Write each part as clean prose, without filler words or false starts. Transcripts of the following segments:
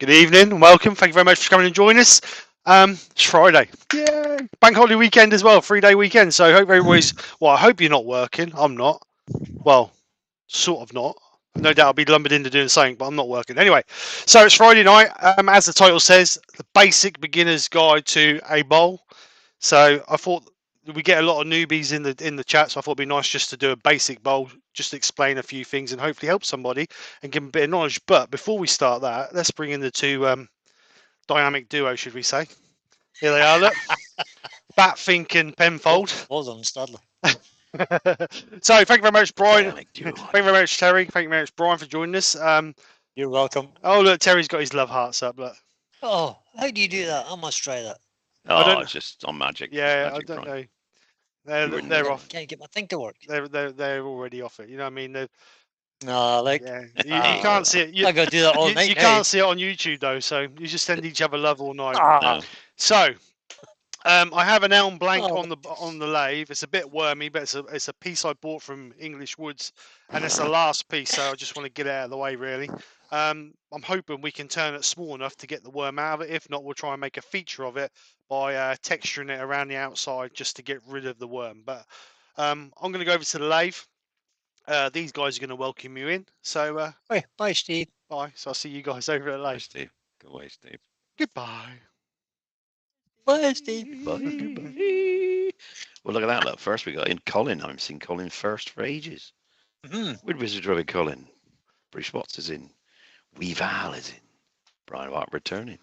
Good evening and welcome. Thank you very much for coming and joining us. It's Friday. Yay! Bank holiday weekend as well, 3-day weekend. So I hope everybody's, well, I hope you're not working. I'm not. Well, sort of not. No doubt I'll be lumbered into doing something, but I'm not working. Anyway, so it's Friday night. As the title says, the basic beginner's guide to a bowl. So I thought we get a lot of newbies in the chat, so I thought it'd be nice just to do a basic bowl, just to explain a few things and hopefully help somebody and give them a bit of knowledge. But before we start that, let's bring in the two dynamic duo, should we say? Here they are, look. Batfink and Penfold. Well done, Stadler. So thank you very much, Brian. Dynamic duo. Thank you very much, Terry. Thank you very much, Brian, for joining us. You're welcome. Oh, look, Terry's got his love hearts up. Look. Oh, how do you do that? I must try that. Oh, it's just on magic. Yeah, magic, I don't Brian. know. They're off. Can't get my thing to work. They're already off it. You know what I mean? No, like Yeah, you can't see it. I gotta do that all You night. can't see it on YouTube though, so you just send each other love all night. Ah. No. So, I have an elm blank Oh. on the lathe. It's a bit wormy, but it's a piece I bought from English Woods, and it's the last piece. So I just want to get it out of the way, really. I'm hoping we can turn it small enough to get the worm out of it. If not, we'll try and make a feature of it by texturing it around the outside just to get rid of the worm. But I'm going to go over to the lathe. These guys are going to welcome you in. So Bye, Steve. bye. So I'll see you guys over at the Bye, lathe. Steve. Go away, Steve. Goodbye. Bye, Steve. Bye, goodbye. Well, look at that. Look, first we got in Colin. I haven't seen Colin first for ages. Wood Wizard Robbie Colin. Bruce Watts is in. Weeval is in. Brian Watt returning.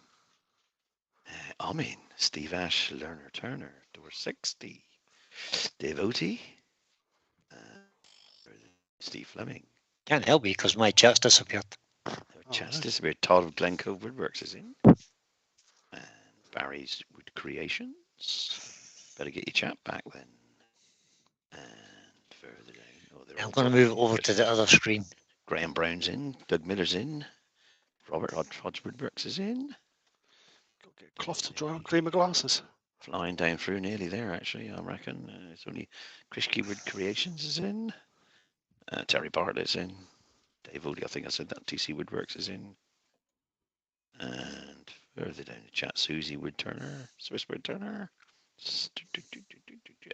I'm in. Steve Ash, Lerner Turner. Door 60. Dave Oatey. Steve Fleming. Can't help you because my chat's disappeared. Chance nice. disappeared. Todd of Glencoe Woodworks is in. And Barry's Wood Creations. Better get your chat back then. And further down. Oh, they're I'm all going to gone. move over to the other screen. Graham Brown's in. Doug Miller's in. Robert Hodge Woodworks is in. Got to get a cloth to dry on, clean my glasses. Flying down through nearly there, actually, I reckon. It's only Chris Wood Creations is in. Terry Bartlett's in. Dave Oldie, I think I said that. TC Woodworks is in. And further down the chat, Susie Woodturner, Swiss Woodturner.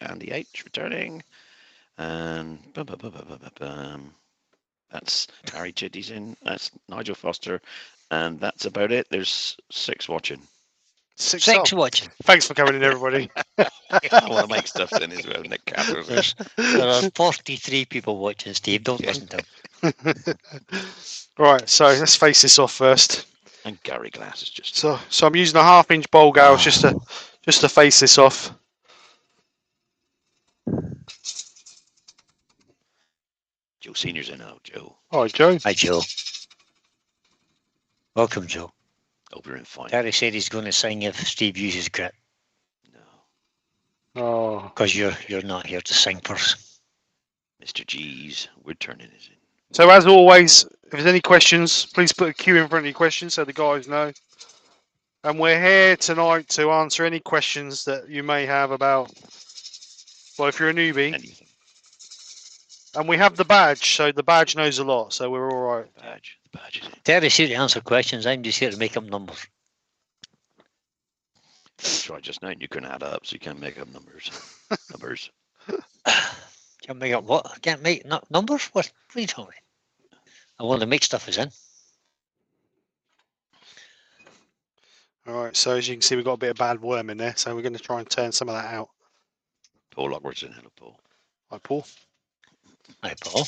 Andy H returning. And that's Harry Chitty's in. That's Nigel Foster. And that's about it. There's 6 watching. Six watching. Thanks for coming in, everybody. I want to make stuff in as well. Nick Cathers. There are 43 people watching, Steve. Don't listen to them. Right, so let's face this off first. And Gary Glass is just. So I'm using a 1/2-inch bowl gouge just to face this off. Joe Senior's in now, Joe. Hi, Joe. Hi, Joe. Welcome, Joe. Hope you're in fine. Terry said he's going to sing if Steve uses grit No. Oh, because you're not here to sing for us. Mr. G's Woodturning is in. so as always, if there's any questions, please put a Q in front of your questions so the guys know. And we're here tonight to answer any questions that you may have about, well, if you're a newbie. Anything. And we have the badge, so the badge knows a lot, so we're all right. The badge is in. Terry's here to answer questions. I'm just here to make up numbers. Try just now, and you can add up, so you can make up numbers. Numbers. Can't make up what? I can't make numbers? What are you talking about? I want to make stuff as in. All right, so as you can see, we've got a bit of bad worm in there, so we're going to try and turn some of that out. Paul Lockwood's in. Hello, Paul. Hi, Paul. Hi, Paul.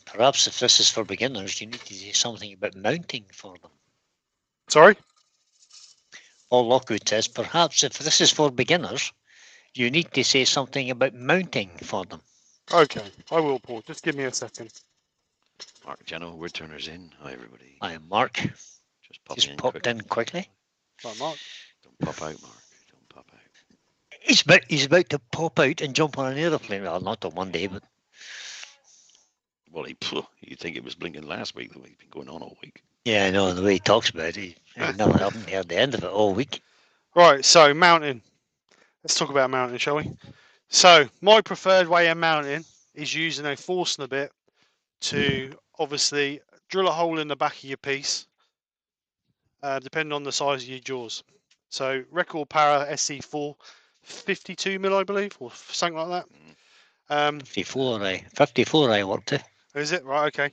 Perhaps if this is for beginners, you need to do something about mounting for them. Sorry? Paul Lockwood says, perhaps if this is for beginners, you need to say something about mounting for them. Okay, I will, Paul. Just give me a second. Mark Jano, Woodturner's in. Hi, everybody. I am Mark. Just pop Just in popped quickly. in quickly. Hi, Mark. Don't pop out, Mark. Don't pop out. He's about to pop out and jump on an aeroplane. Well, not on one day, but Well, you'd think it was blinking last week. The way it's been going on all week. yeah, I know the way he talks about it. I haven't heard the end of it all week. Right, so mounting. Let's talk about mounting, shall we? So my preferred way of mounting is using a Forstner bit to obviously drill a hole in the back of your piece, depending on the size of your jaws. So Record Power SC4, 52mm, I believe, or something like that. 54 I worked to. Is it right? Okay.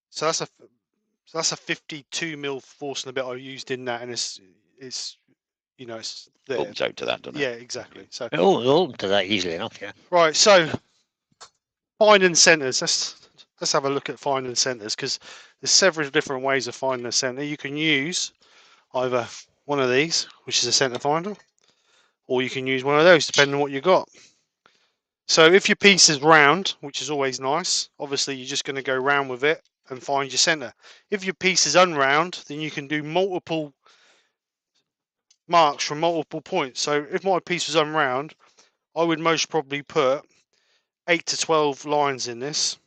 So that's a 52mm force and a bit I used in that, and it's it's there. Opens out to that, doesn't Yeah, it? exactly. So Oh, open to that easily enough, yeah. right, so finding centers. Let's have a look at finding centers, because there's several different ways of finding a center. You can use either one of these, which is a center finder, or you can use one of those, depending on what you got. So if your piece is round, which is always nice, obviously you're just going to go round with it and find your center. If your piece is unround, then you can do multiple marks from multiple points. So if my piece was unround, I would most probably put 8 to 12 lines in this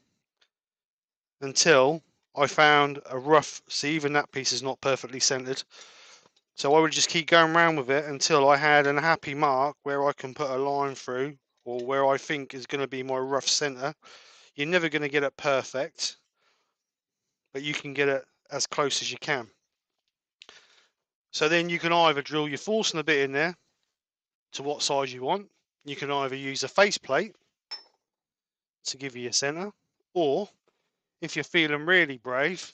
until I found a rough. See, even that piece is not perfectly centered. So I would just keep going around with it until I had a happy mark where I can put a line through, or where I think is going to be my rough center. You're never going to get it perfect, but you can get it as close as you can. So then you can either drill your forcing a bit in there to what size you want. You can either use a face plate to give you a center, or if you're feeling really brave,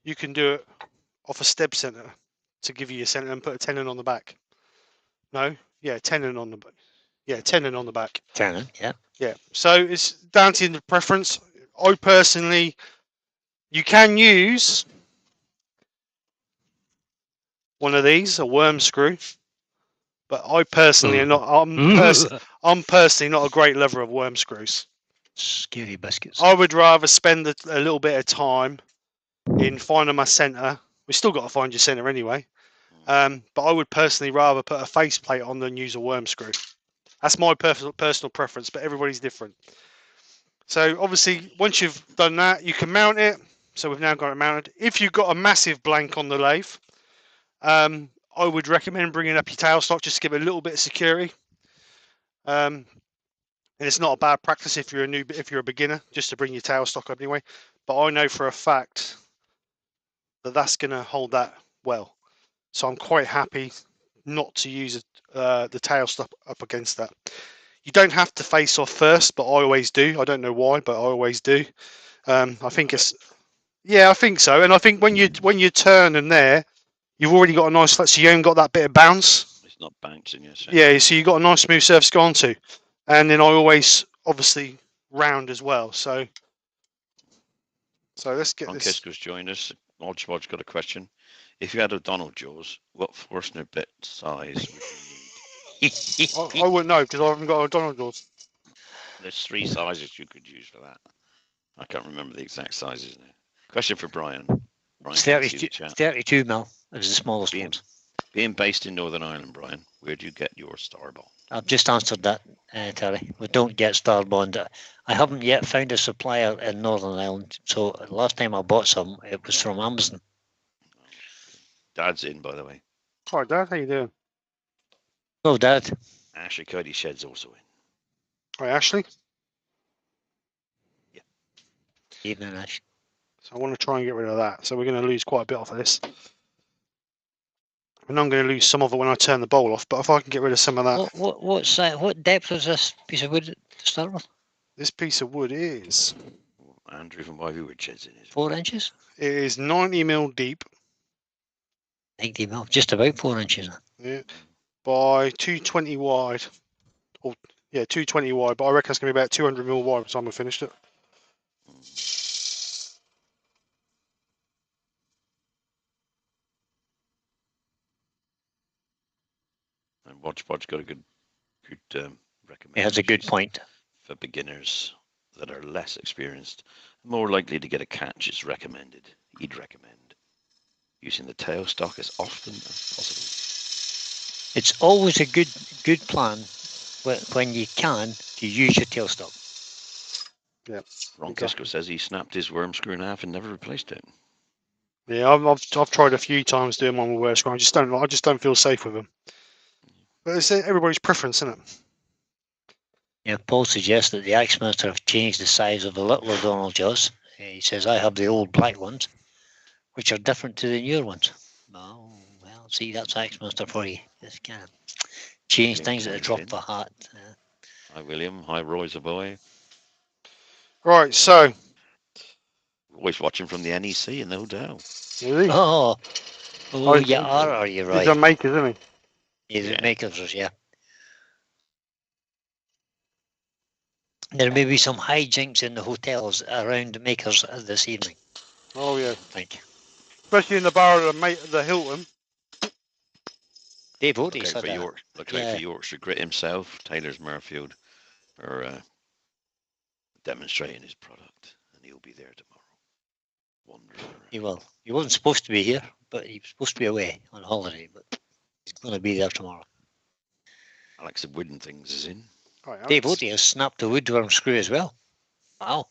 you can do it off a steb center to give you a center and put a tenon on the back. No, yeah, tenon on the back. Yeah, tenon on the back. Tenon, yeah. Yeah, so it's down to your preference. I personally, you can use one of these, a worm screw, but I personally am not. I'm personally not a great lover of worm screws. Scary biscuits. I would rather spend a little bit of time in finding my center. We still got to find your center anyway. But I would personally rather put a face plate on than use a worm screw. That's my personal preference, but everybody's different. So obviously, once you've done that, you can mount it. So we've now got it mounted. If you've got a massive blank on the lathe, I would recommend bringing up your tailstock just to give it a little bit of security. And it's not a bad practice if you're a beginner, just to bring your tailstock up anyway. But I know for a fact that that's going to hold that well. So I'm quite happy not to use the tailstock up against that. You don't have to face off first, but I always do. I don't know why, but I always do. I think it's, yeah, I think so. And I think when you turn in there, you've already got a nice, so you haven't got that bit of bounce. It's not bouncing, yes. Yeah, so you've got a nice smooth surface to go onto. And then I always, obviously, round as well. So let's get this. Francesco's joined us. Modge got a question. If you had O'Donnell jaws, what Forstner bit size would you need? I wouldn't know because I haven't got a Donald jaws. There's 3 sizes you could use for that. I can't remember the exact sizes now. Question for Brian. Brian, 32 mil is the smallest one. Being based in Northern Ireland, Brian, where do you get your Starball? I've just answered that, Terry. We don't get Starbond. I haven't yet found a supplier in Northern Ireland. So the last time I bought some, it was from Amazon. Dad's in, by the way. Hi, Dad. How you doing? Oh, Dad. Ashley Cody Shed's also in. Hi, Ashley. Yeah. Evening, Ash. So I want to try and get rid of that. So we're going to lose quite a bit off of this. And I'm going to lose some of it when I turn the bowl off. But if I can get rid of some of that. What depth is this piece of wood to start with? This piece of wood is... Andrew from Wivey Wood Shed's in it. 4 inches? It is 90mm deep. 90 mil, just about 4 inches. Yeah. By 220 wide. Or, yeah, 220 wide. But I reckon it's going to be about 200mm wide by the time we finished it. And Watch got a good recommendation. It has a good point. For beginners that are less experienced, more likely to get a catch is recommended. He'd recommend using the tailstock as often as possible. It's always a good plan when you can to use your tailstock. Yeah. Ron Kisco says he snapped his worm screw in half and never replaced it. Yeah, I've tried a few times doing one with worm screw. I just don't feel safe with them. But it's everybody's preference, isn't it? Yeah, Paul suggests that the Axminster have changed the size of the little O'Donnell jaws. He says, I have the old black ones, which are different to the newer ones. Oh, well, see, that's Axminster for you. Just kind of change William things at the chimes drop in. of a hat. Hi, William. Hi, Roy's a boy. Right, so Always watching from the NEC, no doubt. really, Oh, Oh, you are you he's right? on makers, isn't Yeah, the Yeah. makers, yeah. There may be some hijinks in the hotels around the makers this evening, he? Oh yeah, I think. especially in the bar of the Hilton. Dave Look Otis out for had a, Look out for Yorkshire Grit himself, Taylor's Murfield, are demonstrating his product, and he'll be there tomorrow. Wandering around. he will. He wasn't supposed to be here, but he was supposed to be away on holiday, but he's going to be there tomorrow. Alex of Wooden Things is in. Right, Dave Alex. Otis has snapped a woodworm screw as well. Wow.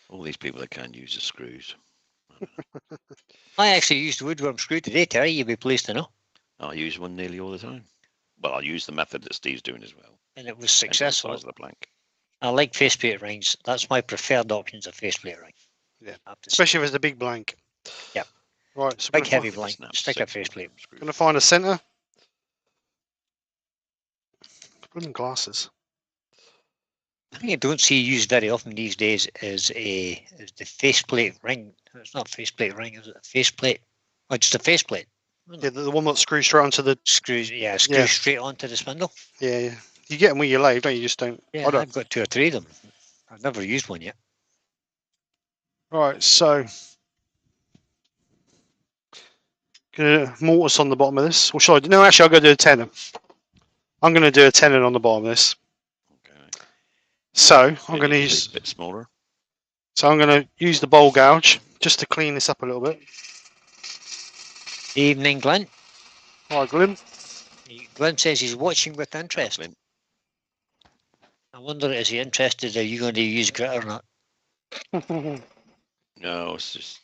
All these people that can't use the screws. I actually used the woodworm screw today, Terry. You'll be pleased to know. I use one nearly all the time. Well, I'll use the method that Steve's doing as well. And it was Depends on the successful. size of the plank. I like faceplate rings. That's my preferred options of faceplate ring. Yeah. I have to say. Especially if it's the big blank. Yep. Right, so Big heavy It blank. snaps Stick a 6 faceplate. screws. Gonna find a centre. Blooming glasses. The thing I don't see used very often these days is the faceplate ring. It's not faceplate ring, is it? A faceplate. Oh, just a faceplate. Yeah, the one that screws straight onto the. Screws, yeah, straight onto the spindle. Yeah, yeah. You get them where you lathe, don't you? Just don't. Yeah, I don't. I've got 2 or 3 of them. I've never used one yet. Right, so. Gonna mortise on the bottom of this. Or shall I do? No, actually, I'll go do a tenon. I'm gonna do a tenon on the bottom of this. Okay. So I'm It gonna needs to use. be a bit smaller. So I'm gonna use the bowl gouge just to clean this up a little bit. Evening, Glenn. Right, Glim. Glenn says he's watching with Hello, interest. Clint. I wonder, is he interested? Are you going to use grit or not? No, it's just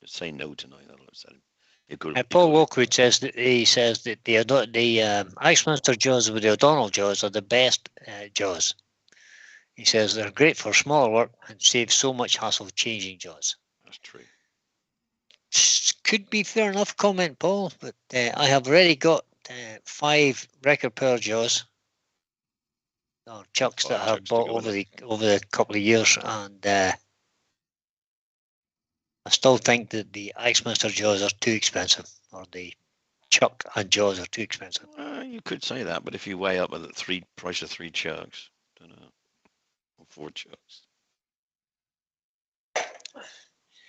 say no tonight. That'll upset him. Paul Lockwood says that the Axminster jaws with the O'Donnell jaws are the best jaws. He says they're great for smaller work and save so much hassle changing jaws. That's true. Could be fair enough comment, Paul, but I have already got 5 record power jaws or chucks that I have Chucks to bought go with over the couple of years, and I still think that the Axminster jaws are too expensive, or the chuck and jaws are too expensive. You could say that, but if you weigh up at the price of 3 chucks, don't know, or 4 chucks.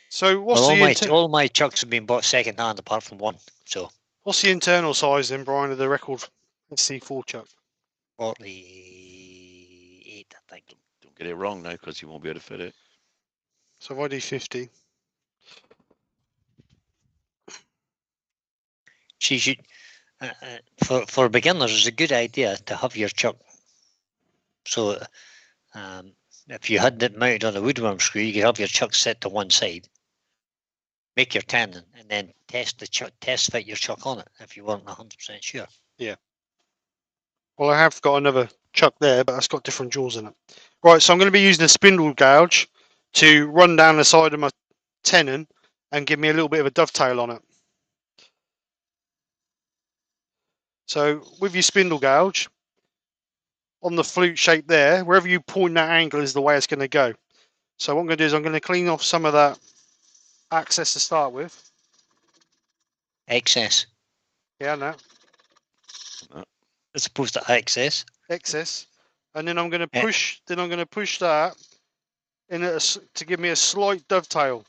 So what's Well, all my chucks have been bought second hand, apart from one. So what's the internal size then, Brian, of the record SC4 chuck? 48, I think. Don't get it wrong now, because you won't be able to fit it. So if I do 50. She should, for beginners, it's a good idea to have your chuck. So if you had it mounted on a woodworm screw, you could have your chuck set to one side, make your tenon, and then test fit your chuck on it if you weren't 100% sure. Yeah. Well, I have got another chuck there, but it's got different jaws in it. Right, so I'm going to be using a spindle gouge to run down the side of my tenon and give me a little bit of a dovetail on it. So with your spindle gouge, on the flute shape there, wherever you point that angle is the way it's going to go. So what I'm going to do is I'm going to clean off some of that access to start with. Excess. Yeah, no. As opposed to excess. Excess. And then I'm going to push. Then I'm going to push that in to give me a slight dovetail.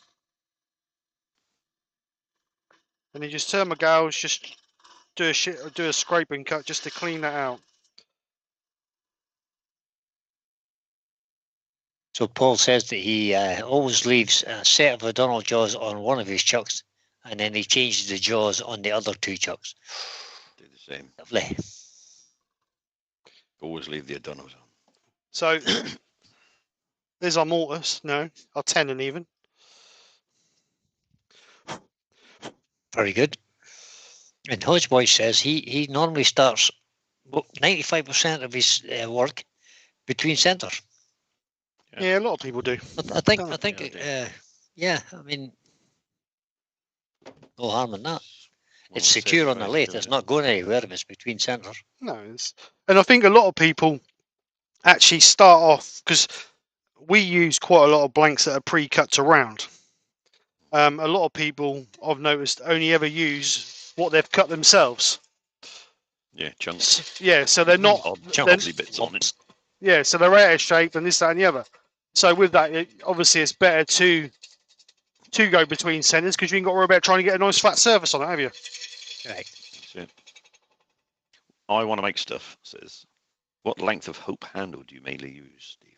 And then just turn my gouge, just do a scraping cut just to clean that out. So Paul says that he always leaves a set of O'Donnell jaws on one of his chucks, and then he changes the jaws on the other 2 chucks. Do the same. Lovely. Always leave the O'Donnells on. So there's our mortise. No, our tenon even. Very good. And Hodgeboy says he normally starts 95% of his work between centres. Yeah, a lot of people do. I think, Yeah, yeah, I mean, no harm in that. One It's of secure on the ways of lathe. doing It's it. not going anywhere if it's between centres. No, and I think a lot of people actually start off because we use quite a lot of blanks that are pre-cut to round. A lot of people I've noticed only ever use what they've cut themselves. Yeah, chunks. Yeah, so they're not. Oddly bits on it. Yeah, so they're out of shape and this, that, and the other. So with that, obviously, it's better to go between centres because you ain't got to worry about trying to get a nice flat surface on it, have you? Right. That's it. I want to make stuff. Says, what length of hope handle do you mainly use, Steve?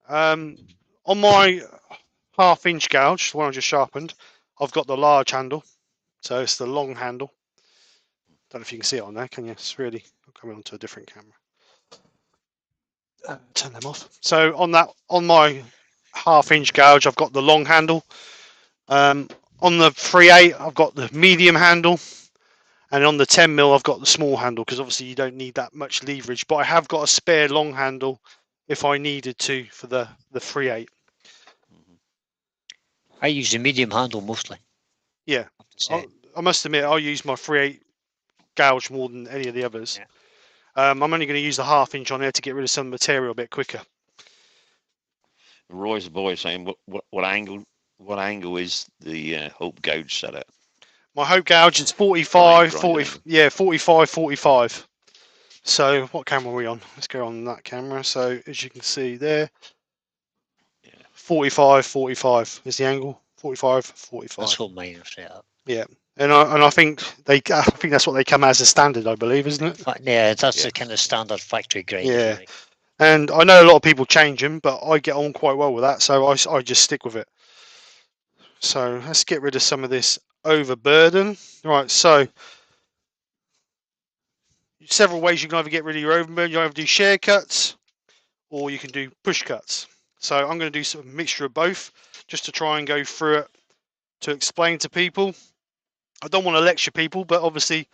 On my half-inch gouge, the one I just sharpened, I've got the large handle, so it's the long handle. Don't know if you can see it on there, can you? It's really coming onto a different camera. Turn them off. So on my half-inch gouge, I've got the long handle. On the 3/8, I've got the medium handle, and on the 10mm, I've got the small handle because obviously you don't need that much leverage. But I have got a spare long handle if I needed to for the 3/8. I use the medium handle mostly. Yeah, I have to say. I must admit I use my 3/8 gouge more than any of the others. Yeah. I'm only going to use the half-inch on there to get rid of some material a bit quicker. Roy's boy saying, what angle is the hope gouge set at? My hope gouge is 45, Grind 40, angle. yeah, 45, 45. So what camera are we on? Let's go on that camera. So as you can see there, Yeah. 45, 45 is the angle. 45, 45. That's what mine are set up. Yeah, and I think that's what they come as a standard, I believe, isn't it? Yeah, that's Yeah. the kind of standard factory grade. Yeah. Right. And I know a lot of people change them, but I get on quite well with that, so I just stick with it. So let's get rid of some of this overburden. Right, so several ways you can either get rid of your overburden. You can either do share cuts or you can do push cuts. So I'm going to do some mixture of both just to try and go through it to explain to people. I don't want to lecture people, but obviously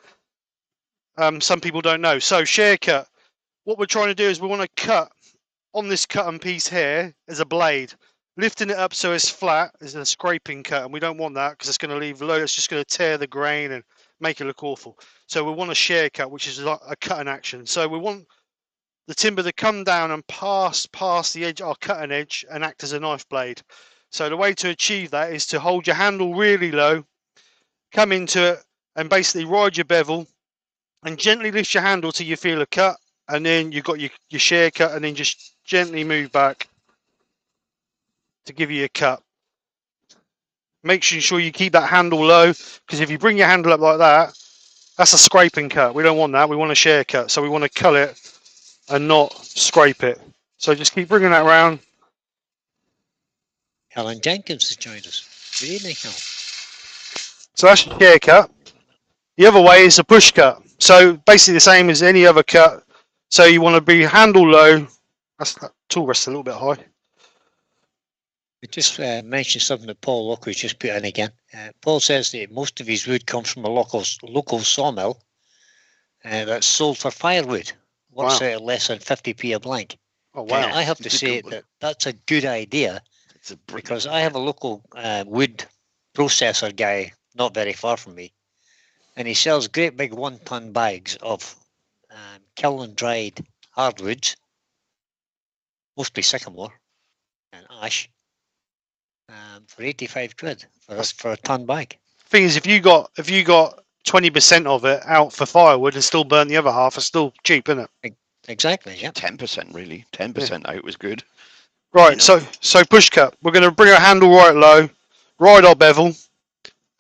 some people don't know. So share cut, what we're trying to do is we want to cut on this cut-and piece here as a blade, lifting it up so it's flat is a scraping cut, and we don't want that because it's going to leave low. It's just going to tear the grain and make it look awful. So we want a share cut, which is like a cut in action. So we want the timber to come down and pass the edge, our cutting edge, and act as a knife blade. So the way to achieve that is to hold your handle really low, come into it, and basically ride your bevel, and gently lift your handle till you feel a cut, and then you've got your share cut, and then just gently move back to give you a cut. Making sure you keep that handle low, because if you bring your handle up like that, that's a scraping cut. We don't want that. We want a share cut. So we want to cut it and not scrape it. So just keep bringing that around. Helen Jenkins has joined us. Good evening, Helen. So that's your share cut. The other way is a push cut. So basically the same as any other cut. So you want to be handle low. That's that tool rest a little bit high. We just mentioned something that Paul Lockwood just put in again. Paul says that most of his wood comes from a local sawmill that's sold for firewood. Works out less than 50p a blank. Oh wow! I have to say that that's a good idea because I have a local wood processor guy not very far from me, and he sells great big 1-ton bags of kiln dried hardwoods, mostly sycamore and ash. For 85 quid for a ton bag. Thing is, if you got 20% of it out for firewood and still burn the other half, it's still cheap, isn't it? Exactly. Yeah. 10% really. 10% out was good. Right. You know. So push cut. We're going to bring our handle right low, ride our bevel,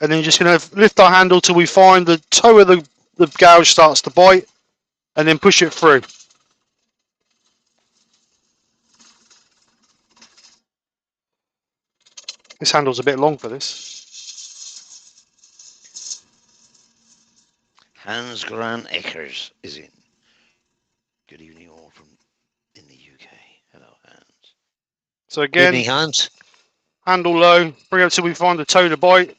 and then just going to lift our handle till we find the toe of the gouge starts to bite, and then push it through. This handle's a bit long for this. Hans Gran Eckers is in. Good evening, all from in the UK. Hello, Hans. So again, Evening, Hans. handle low, bring it up till we find the toe to bite.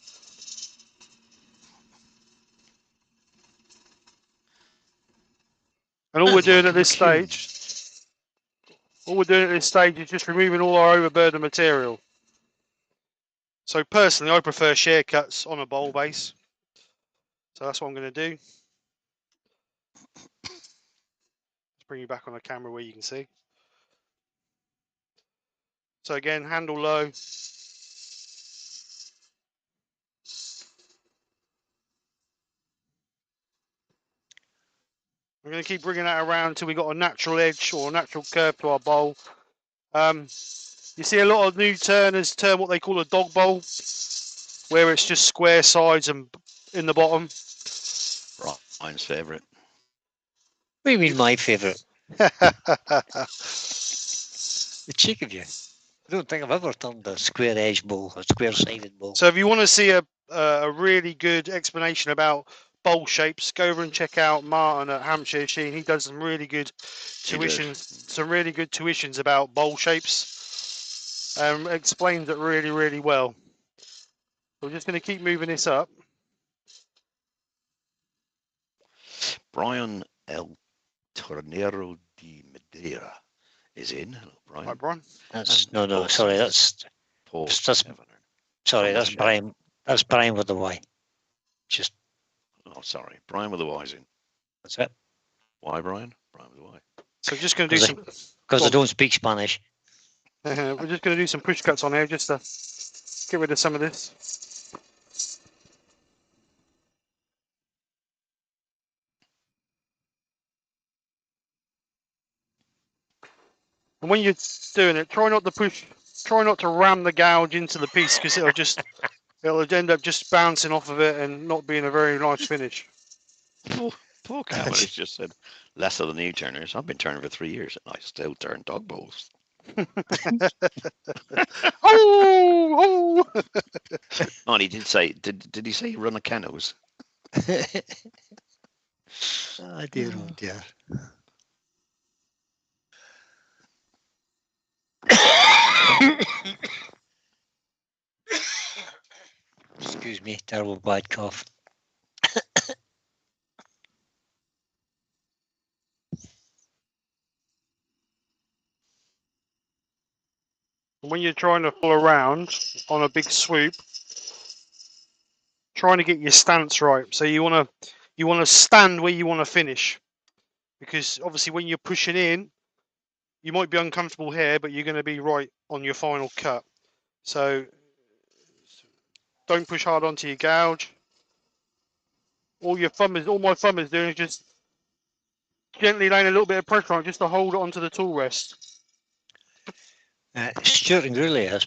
And all we're doing at this stage All we're doing at this stage is just removing all our overburden material. So personally, I prefer shear cuts on a bowl base. So that's what I'm going to do. Let's bring you back on the camera where you can see. So again, handle low. We're going to keep bringing that around until we got a natural edge or a natural curve to our bowl. You see a lot of new turners turn what they call a dog bowl, where it's just square sides and in the bottom. Brian's favourite. What do you mean my favourite? The cheek of you. I don't think I've ever turned a square edge bowl, a square sided bowl. So if you want to see a really good explanation about bowl shapes, go over and check out Martin at Hampshire Sheen. He does some really good tuitions about bowl shapes. Explains it really, really well. We're just going to keep moving this up. Brian El Tornero de Madeira is in. Hello, Brian. Hi, Brian. That's no, sorry, that's Paul. sorry, that's Brian. That's Brian with the Y. Just sorry, Brian with the Y's in. That's it. Why, Brian? Brian with the Y. So just going to do some. Because I don't speak Spanish. We're just going to do some push cuts on here just to get rid of some of this. And when you're doing it, try not to ram the gouge into the piece because it'll end up just bouncing off of it and not being a very nice finish. Poor Cameron has just said, lesser than you turners. I've been turning for 3 years and I still turn dog bowls. Oh! Oh, he did say, did he say run a canoes? Oh dear, oh dear. Excuse me, terrible bad cough. When you're trying to pull around on a big swoop, trying to get your stance right. So you want to stand where you want to finish, because obviously when you're pushing in, you might be uncomfortable here, but you're going to be right on your final cut. So don't push hard onto your gouge. All my thumb is doing is just gently laying a little bit of pressure on it just to hold it onto the tool rest. Stuart and Gourley has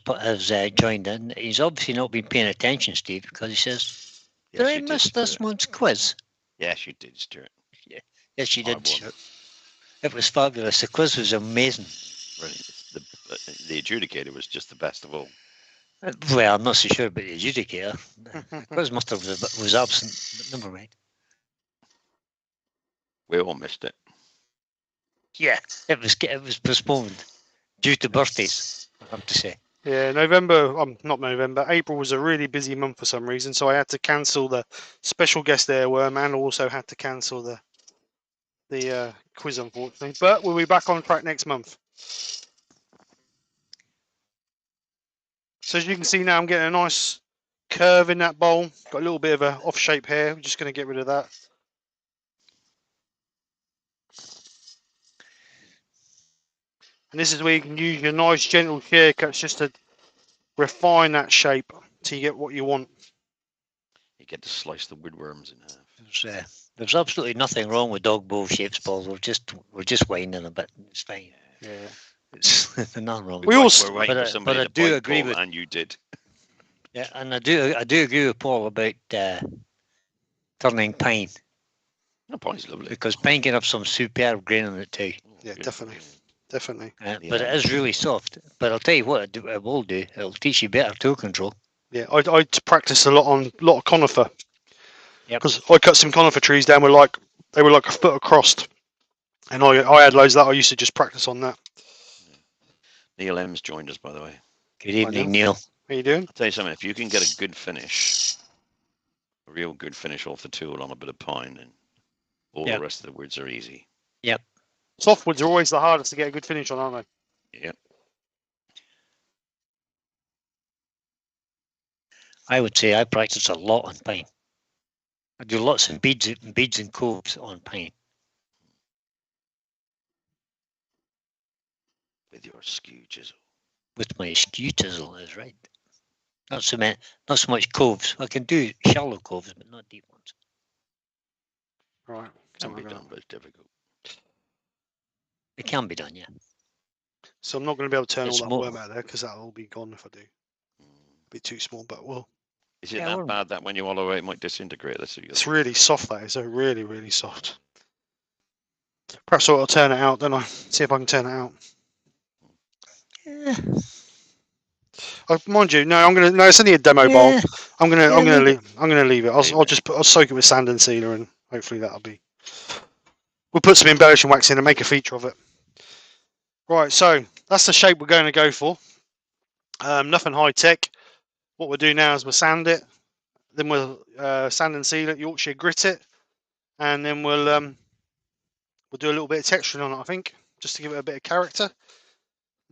joined in. He's obviously not been paying attention, Steve, because he says, "Did I miss this month's quiz?" Yes, you did, Stuart. Yes, you did, Stuart. It was fabulous. The quiz was amazing. The adjudicator was just the best of all. Well, I'm not so sure about the adjudicator. The quiz master was absent, but never mind. We all missed it. Yeah, it was postponed due to birthdays, I have to say. Yeah, April was a really busy month for some reason, so I had to cancel the special guest airworm and also had to cancel the quiz, unfortunately. But we'll be back on track next month. So as you can see now, I'm getting a nice curve in that bowl. Got a little bit of a off shape here. I'm just going to get rid of that. And this is where you can use your nice gentle shear cuts just to refine that shape till you get what you want. You get to slice the woodworms in half. There's absolutely nothing wrong with dog bowl shapes, Paul. We're just whining a bit. It's fine. Yeah. There's nothing wrong. We're waiting for somebody but I to do bite agree Paul, with, and you did. Yeah, and I do agree with Paul about turning pine. No, pine's lovely. Because pine can have some superb grain in it too. Yeah, definitely. But it is really soft. But I'll tell you what it will do. It'll teach you better tool control. Yeah, I practiced a lot of conifer. Yep. Because I cut some conifer trees down they were like a foot across, and I had loads of that. I used to just practice on that. Neil M's joined us, by the way. Good evening, Neil. How you doing? I'll tell you something. If you can get a good finish, a real good finish off the tool on a bit of pine, and all the rest of the woods are easy. Yep. Softwoods are always the hardest to get a good finish on, aren't Yeah. I would say I practice a lot on pine. I do lots of beads and coves on pine. With your skew chisel. With my skew chisel, is right. Not so much coves. I can do shallow coves, but not deep ones. Right. Can be done, but it's difficult. It can be done, yeah. So I'm not going to be able to turn It's all that more- worm out there because that'll all be gone if I do. Be too small, but well, Is it Yeah, that worm. bad that when you hollow it might disintegrate? That's what it's really soft. That is really, really soft. Perhaps I'll turn it out, then I see if I can turn it out. Yeah. Mind you, no, I'm gonna. No, it's only a demo bowl. Yeah. I'm gonna leave leave it. I'll Leave it. I'll soak it with sand and sealer, and hopefully that'll be. We'll put some embellishing wax in and make a feature of it. Right, so that's the shape we're going to go for. Nothing high tech. What we'll do now is we'll sand it, then we'll sand and seal it, Yorkshire grit it, and then we'll do a little bit of texturing on it. I think just to give it a bit of character.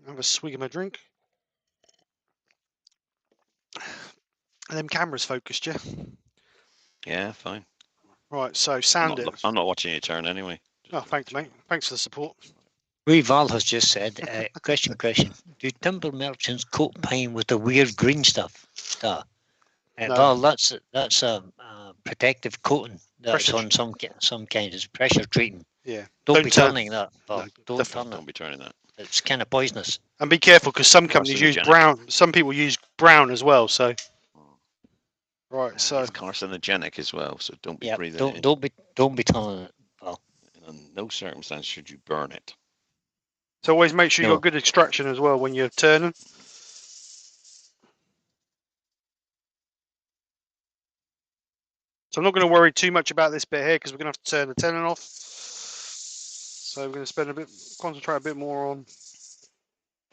Have a swig of my drink. And them cameras focused, yeah. Yeah, fine. Right, so sand it. I'm not watching you turn anyway. Oh, thanks, mate. Thanks for the support. Val has just said, question. Do timber merchants coat pine with the weird green stuff? No. Val, that's a protective coating that's Pressure on some kind. It's pressure treating. Yeah. Don't be turn- turning that, Val. No, Don't definitely turn it. Don't be turning that. It's kind of poisonous. And be careful because some companies use Carcinogenic. brown. Some people use brown as well. So. Right, so It's carcinogenic as well, so don't be Yeah. breathing it in. Don't be turning it, Val. In no circumstance should you burn it. so always make sure you No. got good extraction as well when you're turning. So I'm not going to worry too much about this bit here because we're going to have to turn the tenon off. So we're going to concentrate a bit more on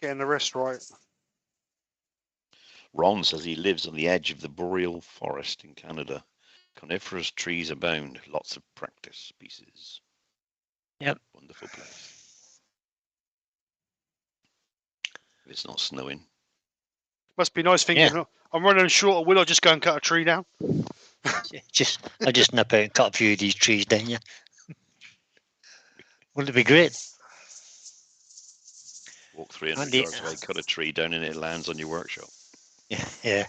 getting the rest right. Ron says he lives on the edge of the boreal forest in Canada. Coniferous trees abound. Lots of practice pieces. Yep. Wonderful place. If it's not snowing. Must be nice thinking. Yeah. I'm running short. Will I just go and cut a tree down? I'll just nip out and cut a few of these trees down, yeah. Wouldn't it be great? Walk 300 Andy- yards away, cut a tree down, and it lands on your workshop. Yeah.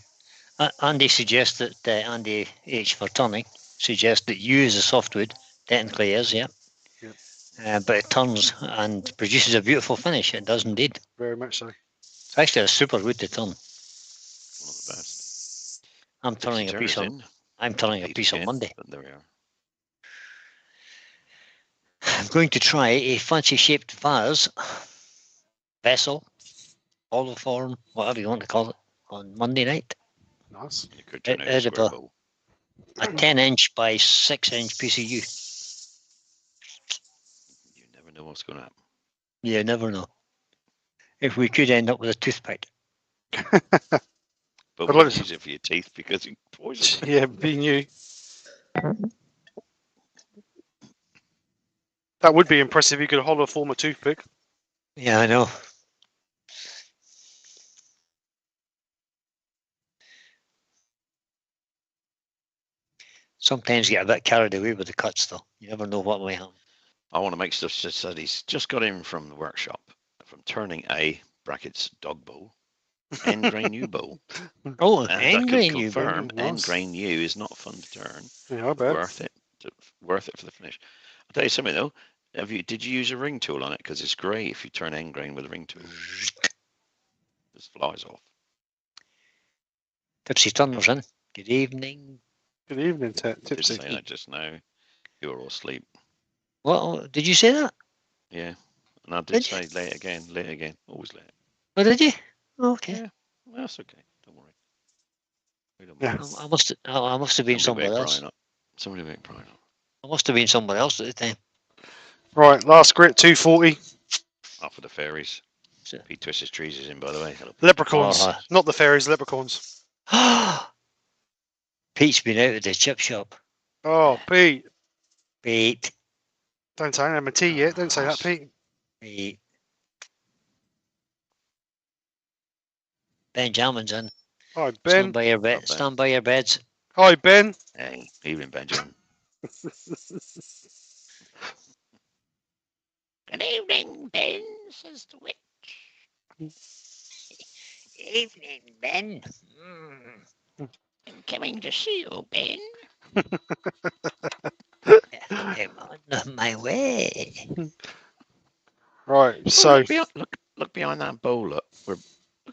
Andy suggests that Andy H for turning suggests that U is a softwood. Technically is, yeah. But it turns and produces a beautiful finish. It does indeed. Very much so. It's actually a super wood to turn. One of the best. I'm turning a piece on. I'm turning a piece on Monday. But there we are. I'm going to try a fancy shaped vase, vessel, olive form, whatever you want to call it, on Monday night. Nice. You could turn out a Out of square bowl. a 10-inch by 6-inch piece of U. You never know what's going to happen. You never know. If we could end up with a toothpick. But I'd we'll like to- use it for your teeth because you poison. Yeah, being you. That would be impressive. You could hollow form a toothpick. Yeah, I know. Sometimes you get a bit carried away with the cuts, though. You never know what may happen. I want to make stuff just that he's just got in from the workshop from turning a brackets dog bowl, end grain U bowl. Oh, And I end can grain you. confirm nice. end grain U is not fun to turn. Yeah, I bet. Worth it for the finish. I'll tell you something though. Did you use a ring tool on it? Because it's great if you turn end grain with a ring tool. Just flies off. Tipsy Turners in. Good evening. Good evening, I did Tipsy. say that just now. You were all asleep. What? Did you say that? Yeah. And I did Did say late again, always late. Oh, did you? Okay. Yeah. Well, that's okay. Don't worry. We don't Yeah. mind. I must have been somewhere else. Somebody make Brian up. I must have been somewhere else at the time. Right, last grit, 240. Off for the fairies. So- Pete Twisted Trees is in, by the way. Hello. Leprechauns. Oh. Not the fairies, leprechauns. Pete's been out of the chip shop. Oh, Pete. Pete. Don't say I'm a tea yet. Don't say that, Pete. Pete. Benjamin's in. Hi, Ben. Stand by your What's up, bed. Ben? Stand by your beds. Hi, Ben. Hey, evening, Benjamin. Good evening, Ben, says the witch. Evening, Ben. I'm coming to see you, Ben. I'm on my way. Right, Oh, so look behind that bowl. Look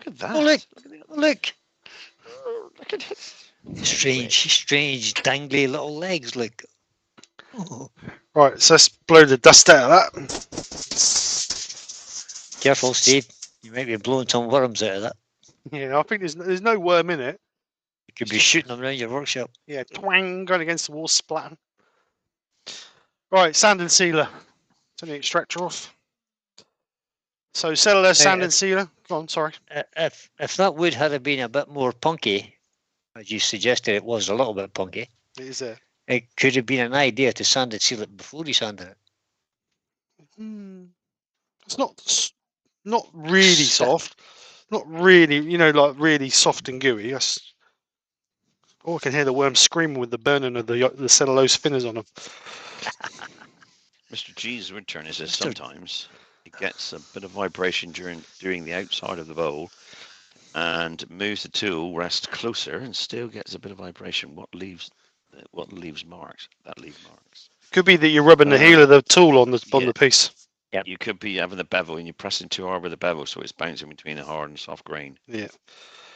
at that. Oh, look. Look at the, Look. oh, look at it. Strange, dangly little legs. Look. Oh, right, so let's blow the dust out of that. careful, Steve. You might be blowing some worms out of that. Yeah, I think there's no worm in it. You could be shooting them around your workshop. Yeah, twang, going against the wall, splatting. Right, sand and sealer. Turn the extractor off. So cellulose Hey, sand and sealer. Go on, sorry. If that wood had been a bit more punky, as you suggested, it was a little bit punky. It is there. It could have been an idea to sand and seal it before you sanded it. It's not really soft. Not really, like really soft and gooey. I can hear the worms screaming with the burning of the cellulose thinners on them. Mr. G's Woodturning says Mr. sometimes it gets a bit of vibration during the outside of the bowl and moves the tool rest closer and still gets a bit of vibration. What leaves marks? That leaves marks. Could be that you're rubbing the heel of the tool on the yeah. piece. Yep. You could be having the bevel and you're pressing too hard with the bevel, so it's bouncing between a hard and soft grain. Yeah.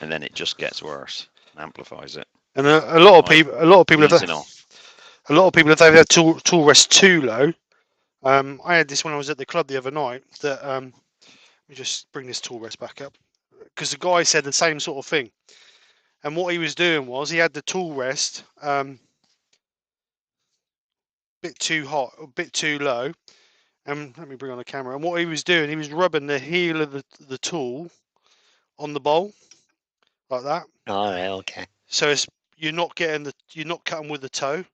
And then it just gets worse and amplifies it. And a lot of people, Easing off. a lot of people, if they've had tool rest too low. I had this when I was at the club the other night. That let me just bring this tool rest back up, because the guy said the same sort of thing. And what he was doing was he had the tool rest bit too hot, a bit too low. And let me bring on the camera. And what he was doing, he was rubbing the heel of the tool on the bowl like that. All right, okay. So you're not cutting with the toe,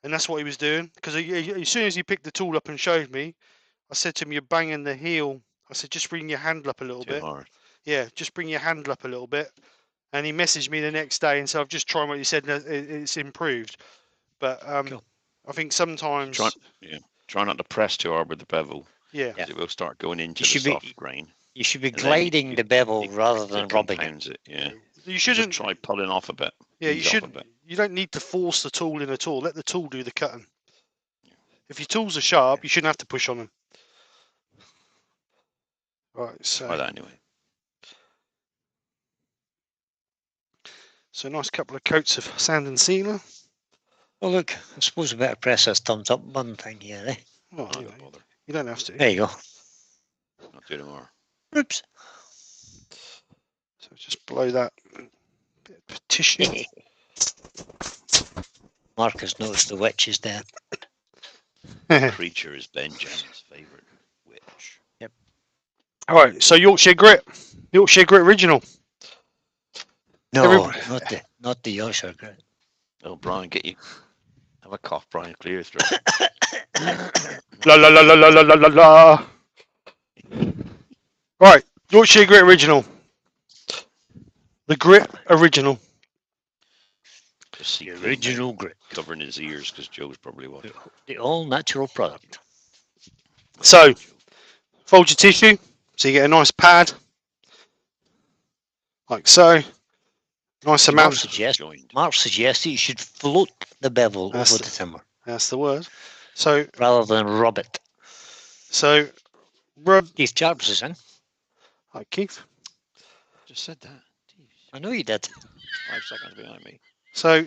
and that's what he was doing. Because as soon as he picked the tool up and showed me, I said to him, "You're banging the heel." I said, "Just bring your handle up a little bit." Too hard. Yeah, just bring your handle up a little bit. And he messaged me the next day and said, "I've just tried what you said, and it's improved." But Cool. I think sometimes, Try not to press too hard with the bevel. yeah, It will start going into You the should be- soft grain. You should be And then gliding the bevel rather than It rubbing it. compounds it. Yeah. you shouldn't. Just try pulling off a bit. Yeah, you ease off a shouldn't. bit. You don't need to force the tool in at all. Let the tool do the cutting. If your tools are sharp, you shouldn't have to push on them. Right, Try so that anyway. a nice couple of coats of sand and sealer. Well, look, I suppose we better press this thumbs up button thing here, eh? Well, Oh, you, don't bother. you don't have to. There you go. Not do it anymore. Oops. So just blow that bit of tissue. Mark has noticed the witch is there. Creature is Benjamin's favourite witch. All right, so Yorkshire Grit original. No, Everybody- not the Yorkshire grit. Oh, Brian, have a cough, Brian. Clear your throat. La la la la la la la la la. Right, Yorkshire Grit original. The Grit original. Just see The Phil original grit. covering his ears because Joe's probably watching. The all-natural product. So, fold your tissue so you get a nice pad, like so. Nice Mark amount. suggested you should float the bevel That's over the- the timber That's the word. So, rather than rub it. rub. Keith Jarvis is in. Hi, Keith. Just said that. Jeez, I know you did. 5 seconds behind me. So,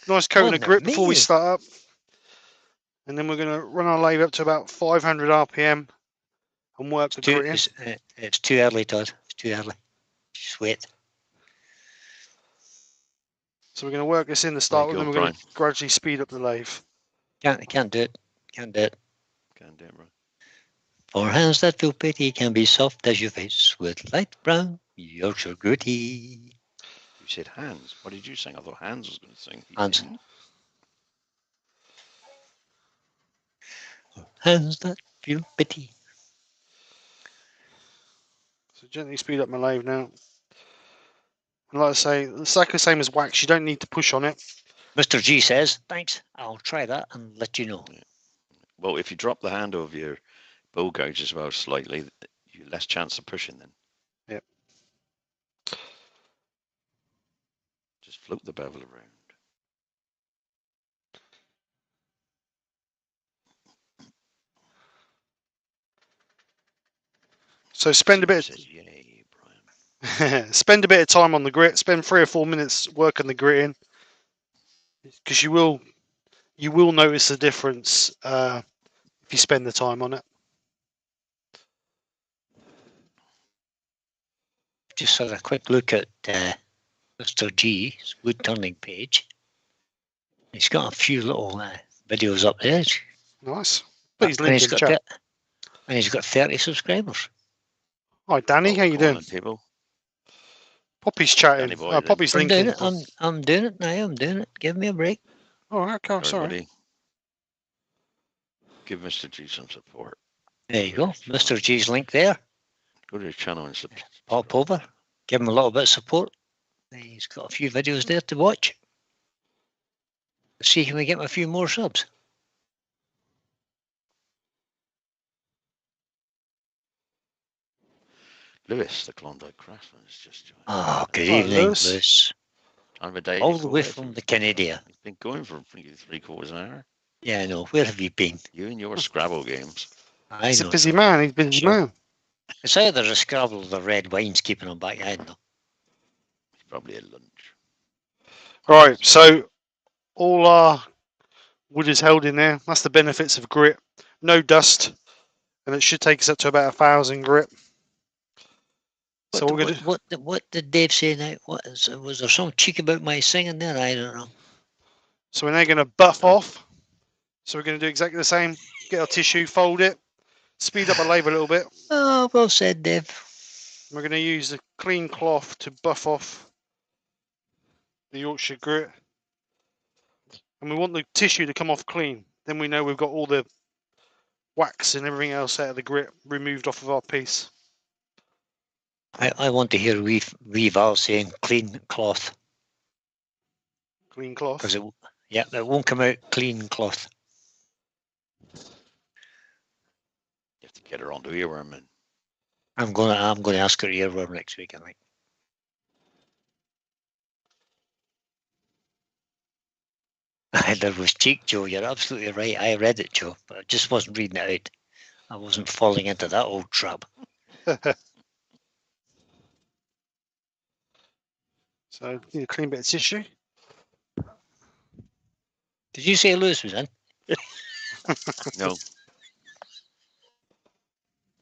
nice coating of no, grit before we me. start up. And then we're going to run our lathe up to about 500 RPM and work the grit in. It's too early, Todd. It's too early. Just wait. So we're going to work this in the start, and There then you we're go, going to gradually speed up the lathe. Can't do it. Can't do it. Can't do it, Brian. For hands that feel pity can be soft as your face with light brown Yorkshire gritty. You said hands. What did you sing? I thought Hans was going to sing. He Hands. didn't. Hands that feel pity. So gently speed up my lathe now. And like I say, it's like the same as wax. You don't need to push on it. Mr. G says, thanks, I'll try that and let you know. Well, if you drop the hand over your bow gouge as well slightly, you less chance of pushing then. Yep. Just float the bevel around. So spend a bit. Says, yay, Brian. Spend a bit of time on the grit. Spend 3 or 4 minutes working the grit in, because you will notice the difference if you spend the time on it. Just had a quick look at Mr. G's Woodturning page. He's got a few little videos up there. Nice. Put his and, link he's in the got chat. and he's got 30 subscribers. Hi, Danny. How you doing? Table. Poppy's chatting. Danny boy, Poppy's I'm link doing in. it. I'm doing it now. I'm doing it. Give me a break. All right, okay, sorry. Everybody, give Mr. G some support. There you go. Mr. G's link there. Go to his channel and subscribe. Pop over. Give him a little bit of support. He's got a few videos there to watch. Let's see, can we get him a few more subs? Lewis, the Klondike Craftsman, has just joined. Oh, good Hi, evening, Lewis. Lewis. Time of day All the before way bed. from the Canada. He's been going for 3/4 an hour. Yeah, I know. Where have you been? You and your Scrabble games. I He's know. a busy man. He's a busy Sure. man. It's either a Scrabble or the red wine's keeping him back. I don't know. He's probably at lunch. Right, so all our wood is held in there. That's the benefits of grit. No dust, and it should take us up to about 1,000 grit. So we're gonna. What did Dave say now? Was there some cheek about my singing there? I don't know. So we're now going to buff off. So we're going to do exactly the same. Get our tissue, fold it, speed up our lathe a little bit. Oh, well said, Dave. We're going to use the clean cloth to buff off the Yorkshire grit. And we want the tissue to come off clean. Then we know we've got all the wax and everything else out of the grit removed off of our piece. I want to hear wee Val saying clean cloth. Clean cloth. Because it won't come out clean cloth. You have to get her onto earworm and I'm gonna ask her earworm next week, I think. There was cheek, Joe. You're absolutely right. I read it, Joe, but I just wasn't reading it out. I wasn't falling into that old trap. So need a clean bit of tissue. Did you say Lewis was in? no.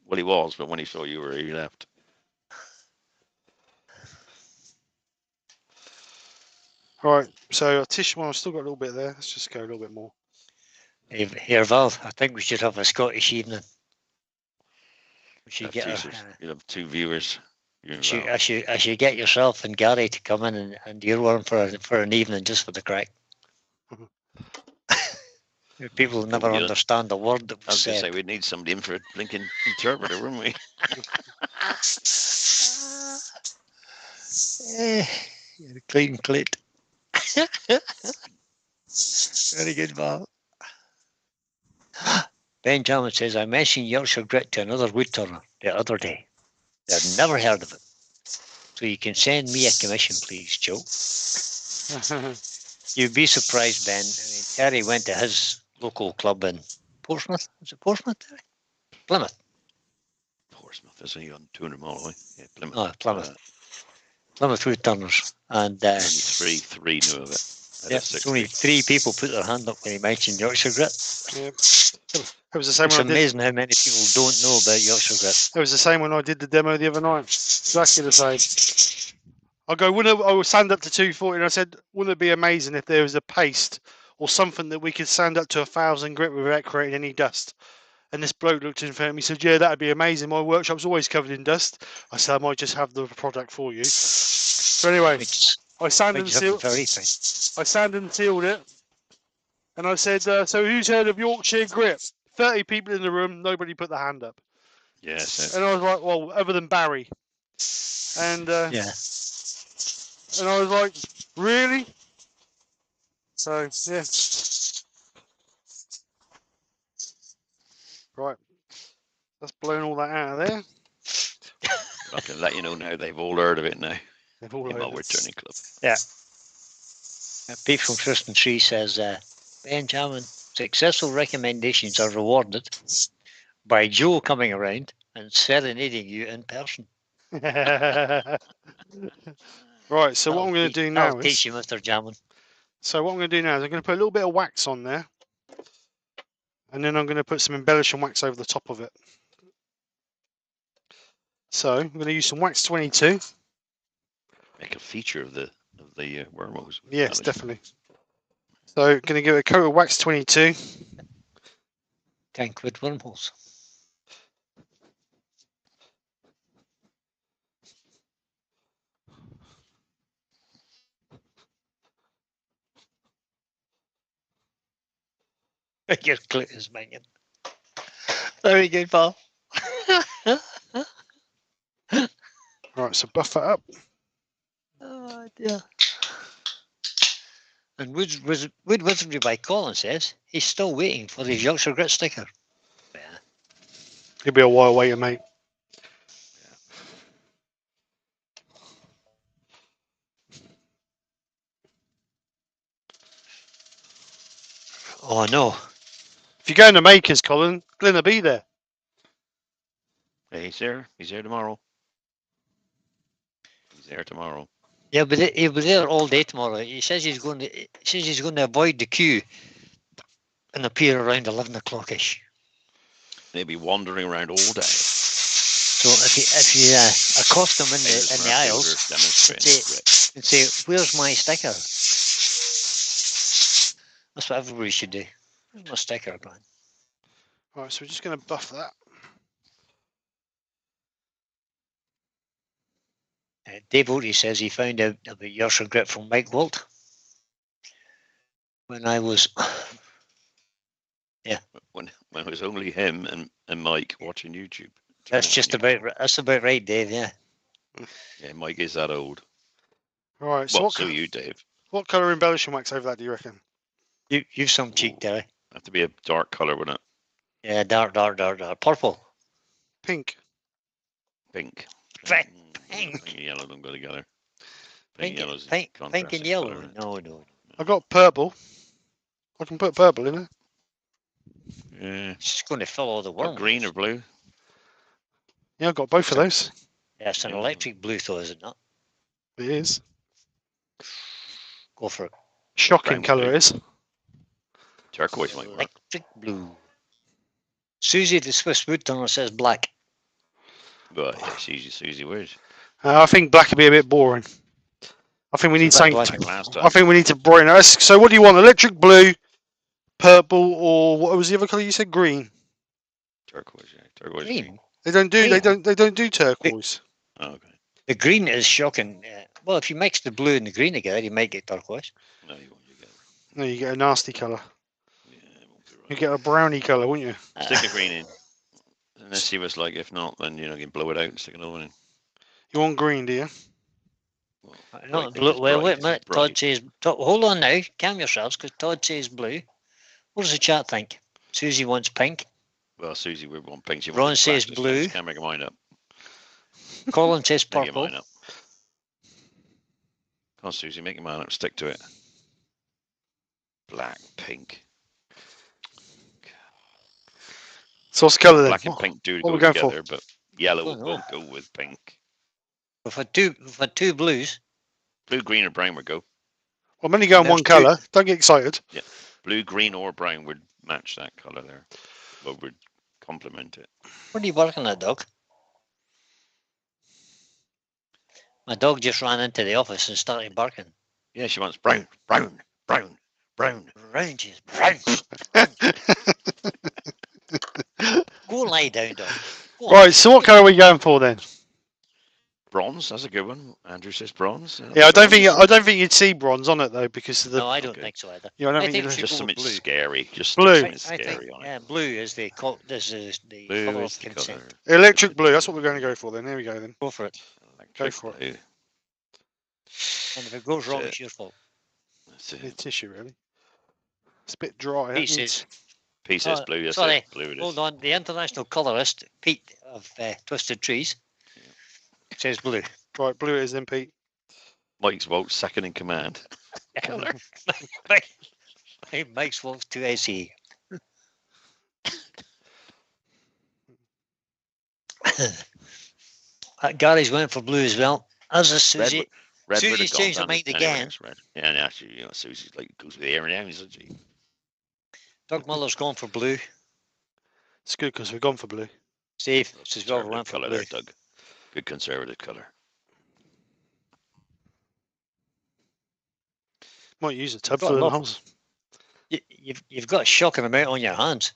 Well, he was, but when he saw you were, he left. Right, so our tissue, well, I've still got a little bit there. Let's just go a little bit more. Here, Val, I think we should have a Scottish evening. We should get You'll have 2 viewers. I should get yourself and Gary to come in and earworm for an evening just for the crack. People will never understand the word that was I was going to said. say, we'd need somebody in for a blinking interpreter, wouldn't we? You're a clean clit. Very good, Val. Benjamin says, I mentioned Yorkshire grit to another woodturner the other day. They've never heard of it. So you can send me a commission, please, Joe. You'd be surprised, Ben. I mean, Terry went to his local club in Portsmouth. Was it Portsmouth, Terry? Plymouth. Portsmouth, isn't he, on 200 mile away? Yeah, Plymouth. Oh, Plymouth. Plymouth Woodturners. And only three knew of it. only 3 people put their hand up when he mentioned Yorkshire grit. Yeah. It was the same It's when amazing how many people don't know about Yorkshire grit. It was the same when I did the demo the other night. Exactly the same. I was sand up to 240, and I said, wouldn't it be amazing if there was a paste or something that we could sand up to 1,000 grit without creating any dust? And this bloke looked in front of me and said, yeah, that'd be amazing. My workshop's always covered in dust. I said, I might just have the product for you. So anyway, I sand and sealed it. And I said, so who's heard of Yorkshire grit? 30 people in the room, nobody put their hand up. Yes. And I was like, well, other than Barry. And And I was like, really? So, yeah. Right. That's blown all that out of there. I can let you know now. They've all heard of it now. They've all In my heard it. Woodturning club. Yeah. Pete from Tristan Tree says, Benjamin, successful recommendations are rewarded by Joe coming around and serenading you in person. Right, so what I'm going to do now That'll teach is... you, Mr. Jamin. So what I'm going to do now is I'm going to put a little bit of wax on there. And then I'm going to put some embellishing wax over the top of it. So I'm going to use some wax 22. Make a feature of the wormholes. Yes, definitely. So going to give it a coat of wax 22. Tank with wormholes. Your clit is banging. Very good, pal. Right, so buff that up. Oh dear. And Wood Wizardry by Colin says he's still waiting for his Yorkshire Grit sticker. Yeah. It'll be a while waiting, mate. Oh no. If you go in the makers, Colin, Glenn will be there. Yeah, he's there. He's there tomorrow. He's there tomorrow. Yeah, but he'll be there all day tomorrow. He says he's going to avoid the queue and appear around 11 o'clock-ish. They'll be wandering around all day. So if you accost him in the aisles and say, "Where's my sticker?" That's what everybody should do. Where's my sticker, Glenn? Right, so we're just going to buff that. Dave Oaty says he found out about Yorkshire Grit from Mike Walt. When I was... Yeah. When it was only him and Mike watching YouTube. That's about right, Dave, yeah. Yeah, Mike is that old. Right, so Well, what, so you, Dave. what colour embellishing wax over that do you reckon? You've some cheek, Terry. Have to be a dark colour, wouldn't it? Yeah, dark. Purple. Pink. Pink. Pink. Pink and yellow don't go together. Pink Yellow's and yellow. No. I've got purple. I can put purple in it. Yeah. It's just going to fill all the Or worms. green or blue. Yeah, I've got both of those. Yeah, it's an electric blue, though, is it not? It is. Go for it. Shocking Brown colour blue. it is. Turquoise might work. Electric blue. Susie, the Swiss Woodturner, says black. But yeah, Susie would. I think black would be a bit boring. I think we need something. Like last time. I think we need to brighten it. So what do you want? Electric blue, purple, or what was the other colour you said? Green. Turquoise, yeah. Turquoise. Green. They don't do. Green. They don't do turquoise. Oh, okay. The green is shocking. Well, if you mix the blue and the green together, you might get turquoise. No, you won't. You get. No, you get a nasty colour. Yeah, it won't be right. You get a brownie colour, wouldn't you? Stick the green in. And let's see what it's like. If not, then you can blow it out and stick another one in. You want green, do you? Well, No, wait, blue, it's well, bright, wait a it's minute. bright. Todd says, hold on now. Calm yourselves, because Todd says blue. What does the chat think? Susie wants pink. Well, Susie would want pink. She Ron wants says black, blue. Can't make her mind up. Colin says Make your purple. mind up. Come on, Susie, make your mind up. Stick to it. Black, pink. So what's the colour then? Black and pink do what go we going for? together, but yellow Oh, no. will go with pink. We've had two blues. Blue, green, or brown would go. I'm only going There's one two. colour. Don't get excited. Blue, green, or brown would match that colour there. But would complement it. What are you working at, dog? My dog just ran into the office and started barking. Yeah, she wants brown, brown, brown, brown. Oranges, brown. Go lie down, dog. Go on. Right, so what colour are we going for then? Bronze, that's a good one. Andrew says bronze. Yeah, I don't think you'd see bronze on it though because of the. No, I don't okay. think so either. Yeah, I don't I think think you'd- we should Just go something blue. scary. Just Blue. something I scary think, on it. yeah, blue is the this is the Blue colour is of the consent. colour. Electric blue. That's what we're going to go for then. There we go then. Go for it. Electric for it. blue. And if it goes wrong, So- it's your fault. That's it. Need tissue, really. It's a bit dry. that Pete needs- says, Pete says blue. That's sorry, it. Blue it is. hold on. The international colourist, Pete of Twisted Trees, says blue. Right, blue it is then, Pete. Mike's Volt, second in command. Colour. Mike's Wolves to SE. Gary's went for blue as well. As is Susie. Red would Susie's have gone changed her down mind anyway, again. it's red. Yeah, and actually, Susie's like goes with the air and isn't she? Doug Muller's gone for blue. It's good because we've gone for blue. Steve says well, we Conservative went for colour blue. there, Doug. Good conservative colour. Might use a tub got for the enough. holes. You've got a shocking amount on your hands.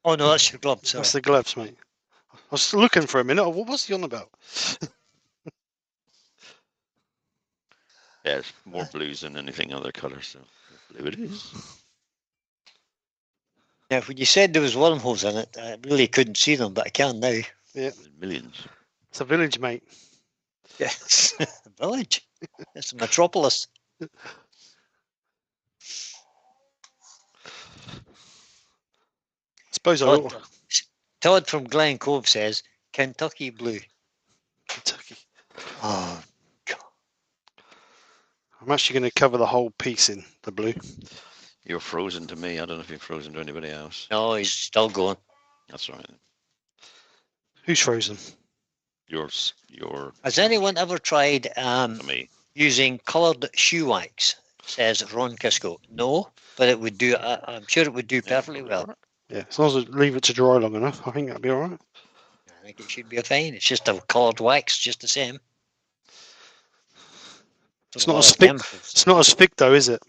Oh no, that's your glove. Sorry. That's the gloves, mate. I was looking for a minute. What was he on about? Yeah, it's more blues than anything other colour, so blue it is. Now, when you said there was wormholes in it, I really couldn't see them, but I can now. There's millions. It's a village, mate. Yes, a village. It's a metropolis. Suppose I Todd, ought Todd from Glen Cove says Kentucky blue. Kentucky. Oh, I'm actually going to cover the whole piece in the blue. You're frozen to me. I don't know if you're frozen to anybody else. no, he's still going. That's right. Who's frozen? Yours, Has anyone ever tried to me. using coloured shoe wax? Says Ron Kisco. No, but it would do. I'm sure it would do perfectly well. Yeah, as long as I leave it to dry long enough, I think that'll be all right. I think it should be fine. It's just a coloured wax, just the same. It's not as thick. It's not as thick though, is it?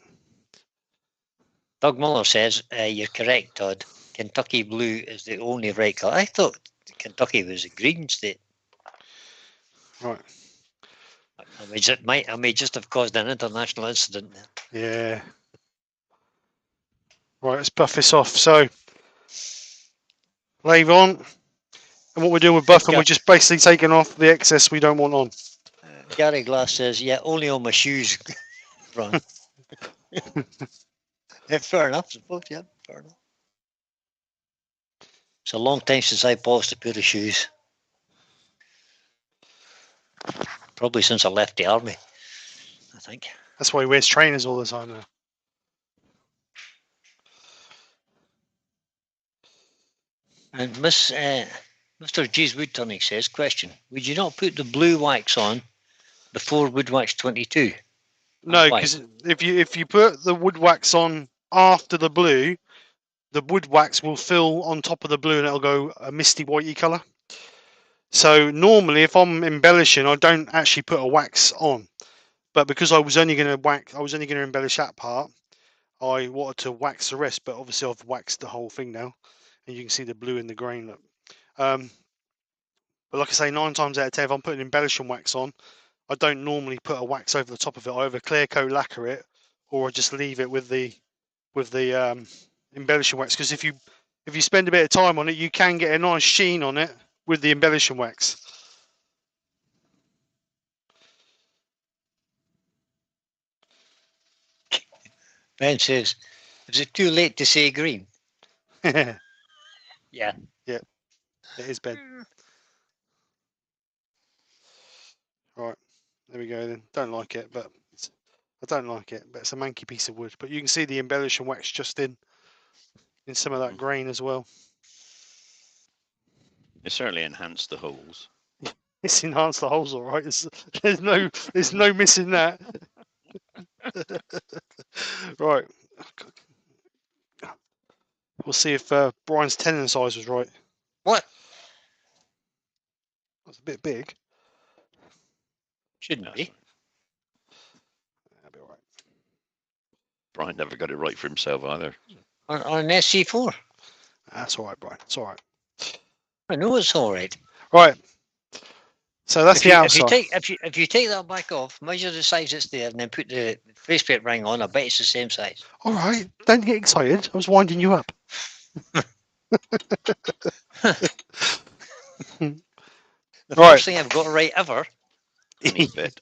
Doug Muller says you're correct, Todd. Kentucky blue is the only right colour. I thought Kentucky was a green state. Right. I may just have caused an international incident. Yeah. Right, let's buff this off. So, lave on. And what we're doing with buffing, we're just basically taking off the excess we don't want on. Gary Glass says, yeah, only on my shoes, Ron. Yeah, fair enough, I suppose, yeah, fair enough. It's a long time since I polished a pair of shoes. Probably since I left the army, I think. That's why he wears trainers all the time now. And Mr. G's Woodturning says, question, would you not put the blue wax on before wood wax 22? No, Why? because if you put the wood wax on after the blue, the wood wax will fill on top of the blue and it'll go a misty whitey colour. So normally, if I'm embellishing, I don't actually put a wax on. But because I was only going to embellish that part, I wanted to wax the rest. But obviously, I've waxed the whole thing now, and you can see the blue in the grain. Look. But like I say, 9 times out of 10, if I'm putting embellishing wax on, I don't normally put a wax over the top of it. I either clear coat lacquer it, or I just leave it with the embellishing wax. Because if you spend a bit of time on it, you can get a nice sheen on it with the embellishing wax. Ben says, is it too late to say green? Yeah, Yeah. it is Ben. Right, there we go then. Don't like it, but I don't like it, but it's a manky piece of wood. But you can see the embellishing wax just in some of that grain as well. It certainly enhanced the holes. It's enhanced the holes all right. There's no missing that. Right. We'll see if Brian's tenon size was right. What? That's a bit big. Shouldn't be. That'll be all right. Brian never got it right for himself either. On an SC4. That's all right, Brian. It's all right. I know it's all right. Right. So that's the outside. If you take that back off, measure the size it's there, and then put the faceplate ring on, I bet it's the same size. All right. Don't get excited. I was winding you up. The first thing I've got right ever. Any bit.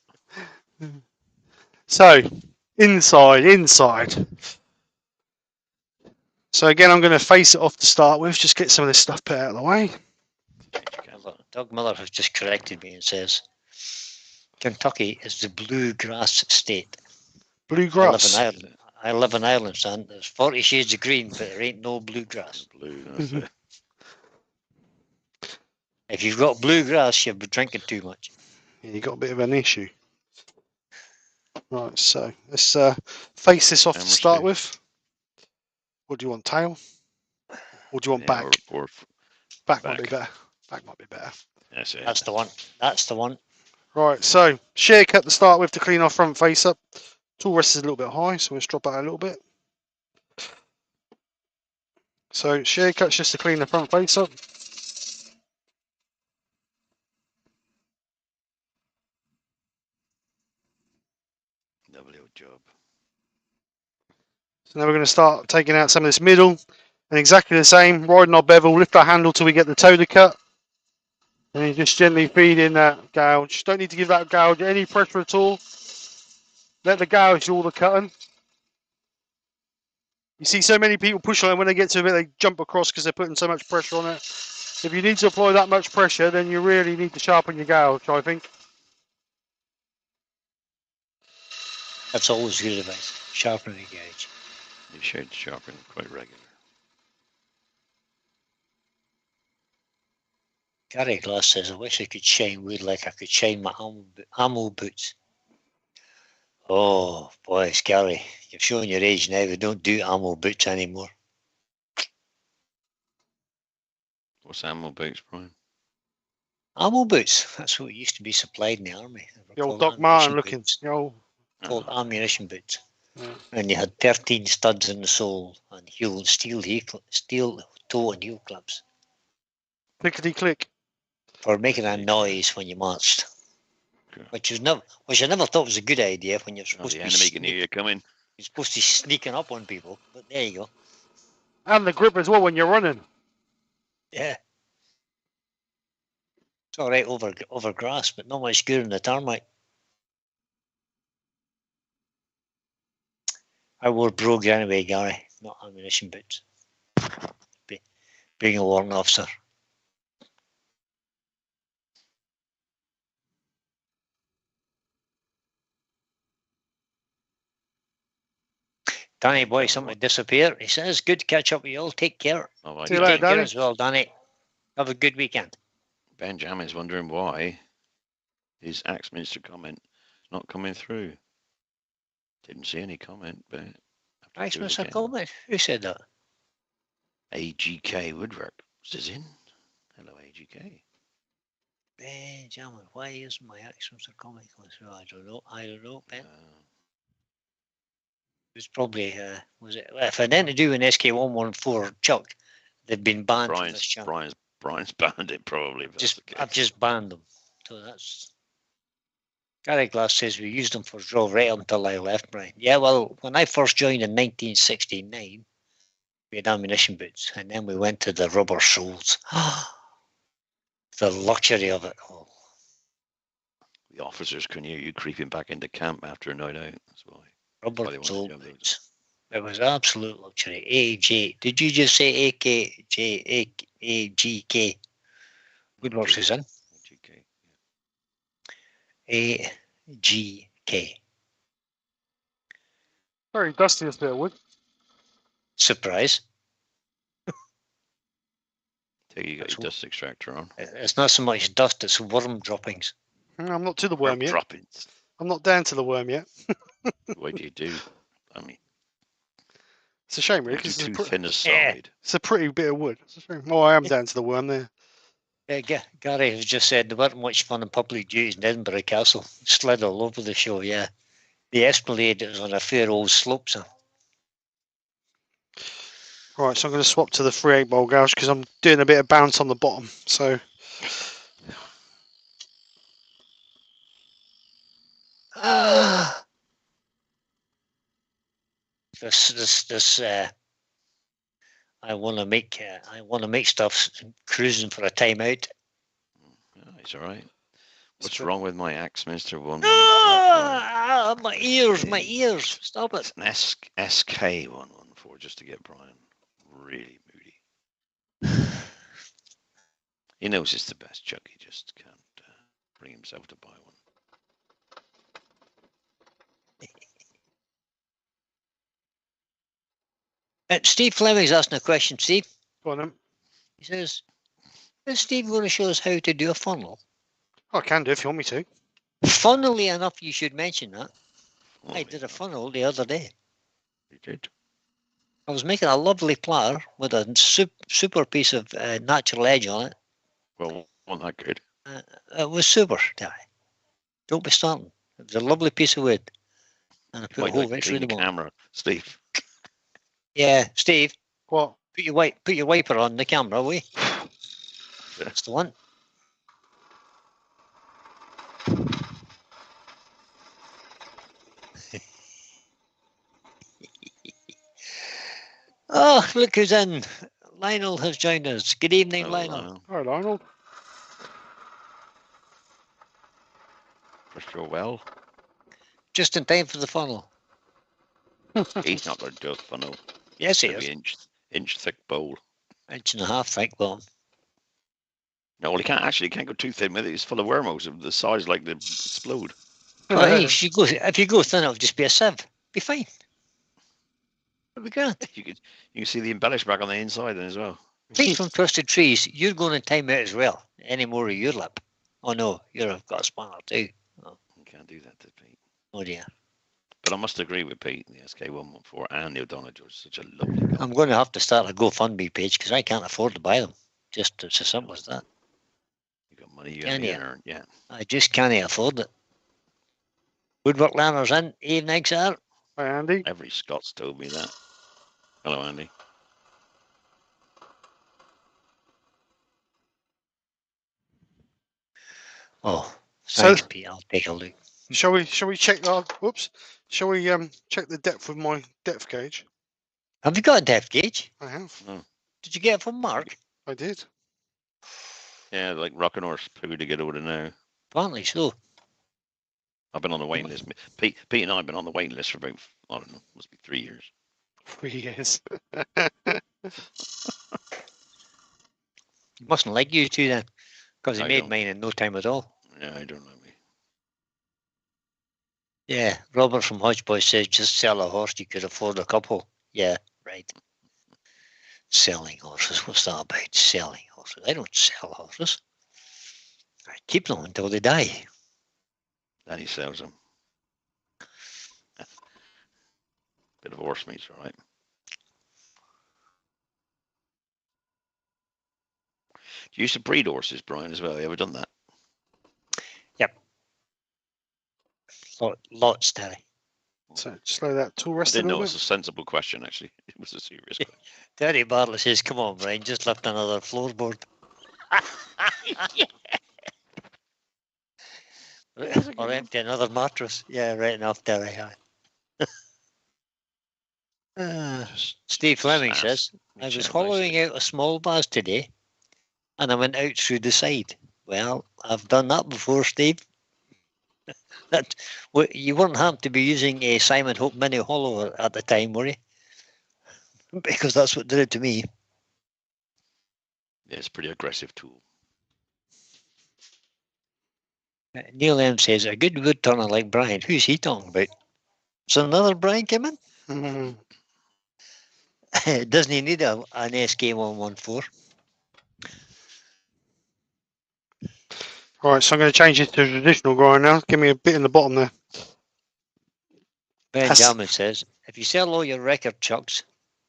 So, inside. So again, I'm going to face it off to start with. Just get some of this stuff put out of the way. Doug Miller has just corrected me and says Kentucky is the bluegrass state. Bluegrass. I live in Ireland, son. There's 40 shades of green, but there ain't no bluegrass. Blue, that's it. If you've got bluegrass, you've been drinking too much. Yeah, you got a bit of an issue. Right, so let's face this off to start with. What do you want, tail? Or do you want back? Or back might be better. Back might be better. That's it. That's the one. That's the one. Right, so shear cut to start with to clean our front face up. Tool rest is a little bit high, so let's drop that a little bit. So shear cuts just to clean the front face up. Lovely old job. So now we're going to start taking out some of this middle. And exactly the same, riding our bevel, lift our handle till we get the toe to cut. And you just gently feed in that gouge. Don't need to give that gouge any pressure at all. Let the gouge do all the cutting. You see so many people push on it, when they get to it, they jump across because they're putting so much pressure on it. If you need to apply that much pressure, then you really need to sharpen your gouge, I think. That's always good advice. Sharpen the gauge. You should sharpen quite regular. Gary Glass says, I wish I could shine wood like I could shine my ammo boots. Oh, boy, Gary, you're showing your age now. We don't do ammo boots anymore. What's ammo boots, Brian? Ammo boots. That's what used to be supplied in the army. The old Doc Martin looking. Called ammunition boots. Yeah. And you had 13 studs in the sole and steel toe and heel clips. Clickety click. For making a noise when you marched. Okay. Which I never thought was a good idea when you're supposed The to enemy can hear you coming. You're supposed to be sneaking up on people, but there you go. And the grip as well when you're running. Yeah. It's all right over grass, but not much good in the tarmac. I wore brogues anyway, Gary, not ammunition boots. Being a warrant officer. Danny boy, something disappeared. He says, good to catch up with you all. Take care. Oh, See you later, Take care Danny. as well, Danny. Have a good weekend. Benjamin's wondering why his Axminster comment is not coming through. Didn't see any comment, but Axminster comment? Who said that? AGK Woodwork is in. Hello, AGK. Benjamin, why isn't my Axminster comment coming through? I don't know, Ben. It was probably, was it? If it had anything to do with SK114 Chuck, they've been banned from this channel. Brian's banned it probably. I've just banned them. So that's. Gary Glass says we used them for drill right until I left, Brian. Yeah, well, when I first joined in 1969, we had ammunition boots, and then we went to the rubber soles. The luxury of it all. The officers can hear you creeping back into camp after a night out. That's why. Rubber sole boots. It was absolute luxury. AJ. Did you just say AKJ? AGK? Woodworks is in. AGK. Very dusty this bit of wood. Surprise. Take you got your dust extractor on. It's not so much dust, it's worm droppings. I'm not to the worm yet. Droppings. I'm not down to the worm yet. What do you do? I mean, it's a shame, really. It's too thin a side. It's a pretty bit of wood. It's a shame. Oh, I am down to the worm there. Yeah, Gary has just said there weren't much fun in public duties in Edinburgh Castle. Slid all over the show, yeah. The Esplanade was on a fair old slope, so. Right, so I'm going to swap to the 3/8 bowl gouge because I'm doing a bit of bounce on the bottom. So. This. I want to make stuff cruising for a time out. Oh, he's all right. What's wrong with my Axminster one? My my ears, my ears. Stop it. It's an SK114 just to get Brian really moody. He knows it's the best chuck. He just can't bring himself to buy one. Steve Fleming's asking a question, Steve. Go on then. He says, is Steve going to show us how to do a funnel? I can do if you want me to. Funnily enough, you should mention that. Well, I did a funnel the other day. You did. I was making a lovely platter with a super piece of natural edge on it. Well, wasn't that good? It was super, Terry. Don't be starting. It was a lovely piece of wood. And I put a Might whole like to right clean through the the bottom. camera, Steve. Yeah, Steve, What? put your wiper on the camera, will you? That's the one. Oh, look who's in. Lionel has joined us. Good evening, Hello, Lionel. All right, Lionel. First you're well. Just in time for the funnel. He's not going to do a funnel. Yes, he Maybe is. inch thick bowl. 1.5 thick bomb. No, well, he can't go too thin with it. It's full of wormholes of the size like they explode. Well, if you go thin, it'll just be a sieve. Be fine. It'll be grand. You can see the embellish back on the inside then as well. Pete from Twisted Trees, you're going to time out as well. Any more of your lip? Oh no, you've got a spanner too. Oh, You can't do that to Pete. oh dear. But I must agree with Pete, the SK114 and the O'Donnell George is such a lovely guy. I'm going to have to start a GoFundMe page because I can't afford to buy them. Just it's as simple as that. You got money you Can haven't you? earned, yeah. I just can't afford it. Woodwork Learners in. Evening, sir. Hi, Andy. Every Scots told me that. Hello, Andy. Oh, So- thanks, Pete. I'll take a look. Shall we check the whoops? Shall we check the depth of my depth gauge? Have you got a depth gauge? I have. Did you get it from Mark? I did. Yeah, like rocking horse poo to get over now. Apparently so. I've been on the waiting list. Pete and I have been on the waiting list for about, I don't know, must be 3 years. 3 years. He mustn't like you two then, because he I made don't. mine in no time at all. Yeah, I don't know me. Yeah, Robert from Hodgeboy says just sell a horse, you could afford a couple. Yeah, right. Selling horses, what's that about? Selling horses. I don't sell horses. I keep them until they die. Then he sells them. Bit of horse meat's all right. You used to breed horses, Brian, as well. Have you ever done that? Lots, Terry. So slow that tool I rest a didn't know little it was bit. a sensible question, actually. It was a serious question. Terry Bartlett says, come on, Brian, just lift another floorboard. Or empty another mattress. Yeah, right enough, Terry. Steve Fleming Just says, I was ask. hollowing out a small vase today and I went out through the side. Well, I've done that before, Steve. You weren't happen to be using a Simon Hope Mini Hollow at the time, were you? Because that's what did it to me. Yeah, it's a pretty aggressive tool. Neil M says, a good wood turner like Brian. Who's he talking about? So another Brian came in? Mhm. Doesn't he need an SK114? Right, so I'm going to change it to traditional grind now. Give me a bit in the bottom there. Benjamin says, if you sell all your record chucks,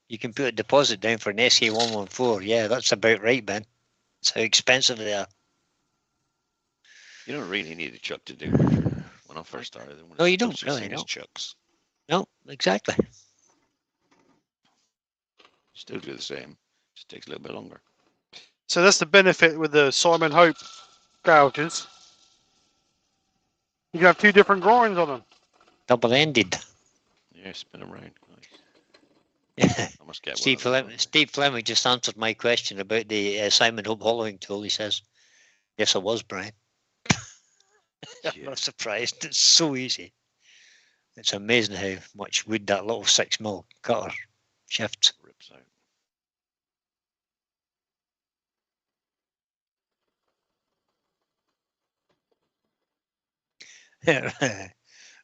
you can put a deposit down for an SK114. Yeah, that's about right, Ben. That's how expensive they are. You don't really need a chuck to do Woodturning. When I first started, No, you don't really, no. Chucks. No, exactly. Still do the same. Just takes a little bit longer. So that's the benefit with the Simon Hope gouges. You can have two different grinds on them. Double-ended. Yeah, spin them around. Nice. Yeah. I must get Steve one. of them. Fleming just answered my question about the Simon Hope hollowing tool. He says, yes, I was, Brian. I'm Yeah. not surprised. It's so easy. It's amazing how much wood that little 6mm cutter shifts. Rips out.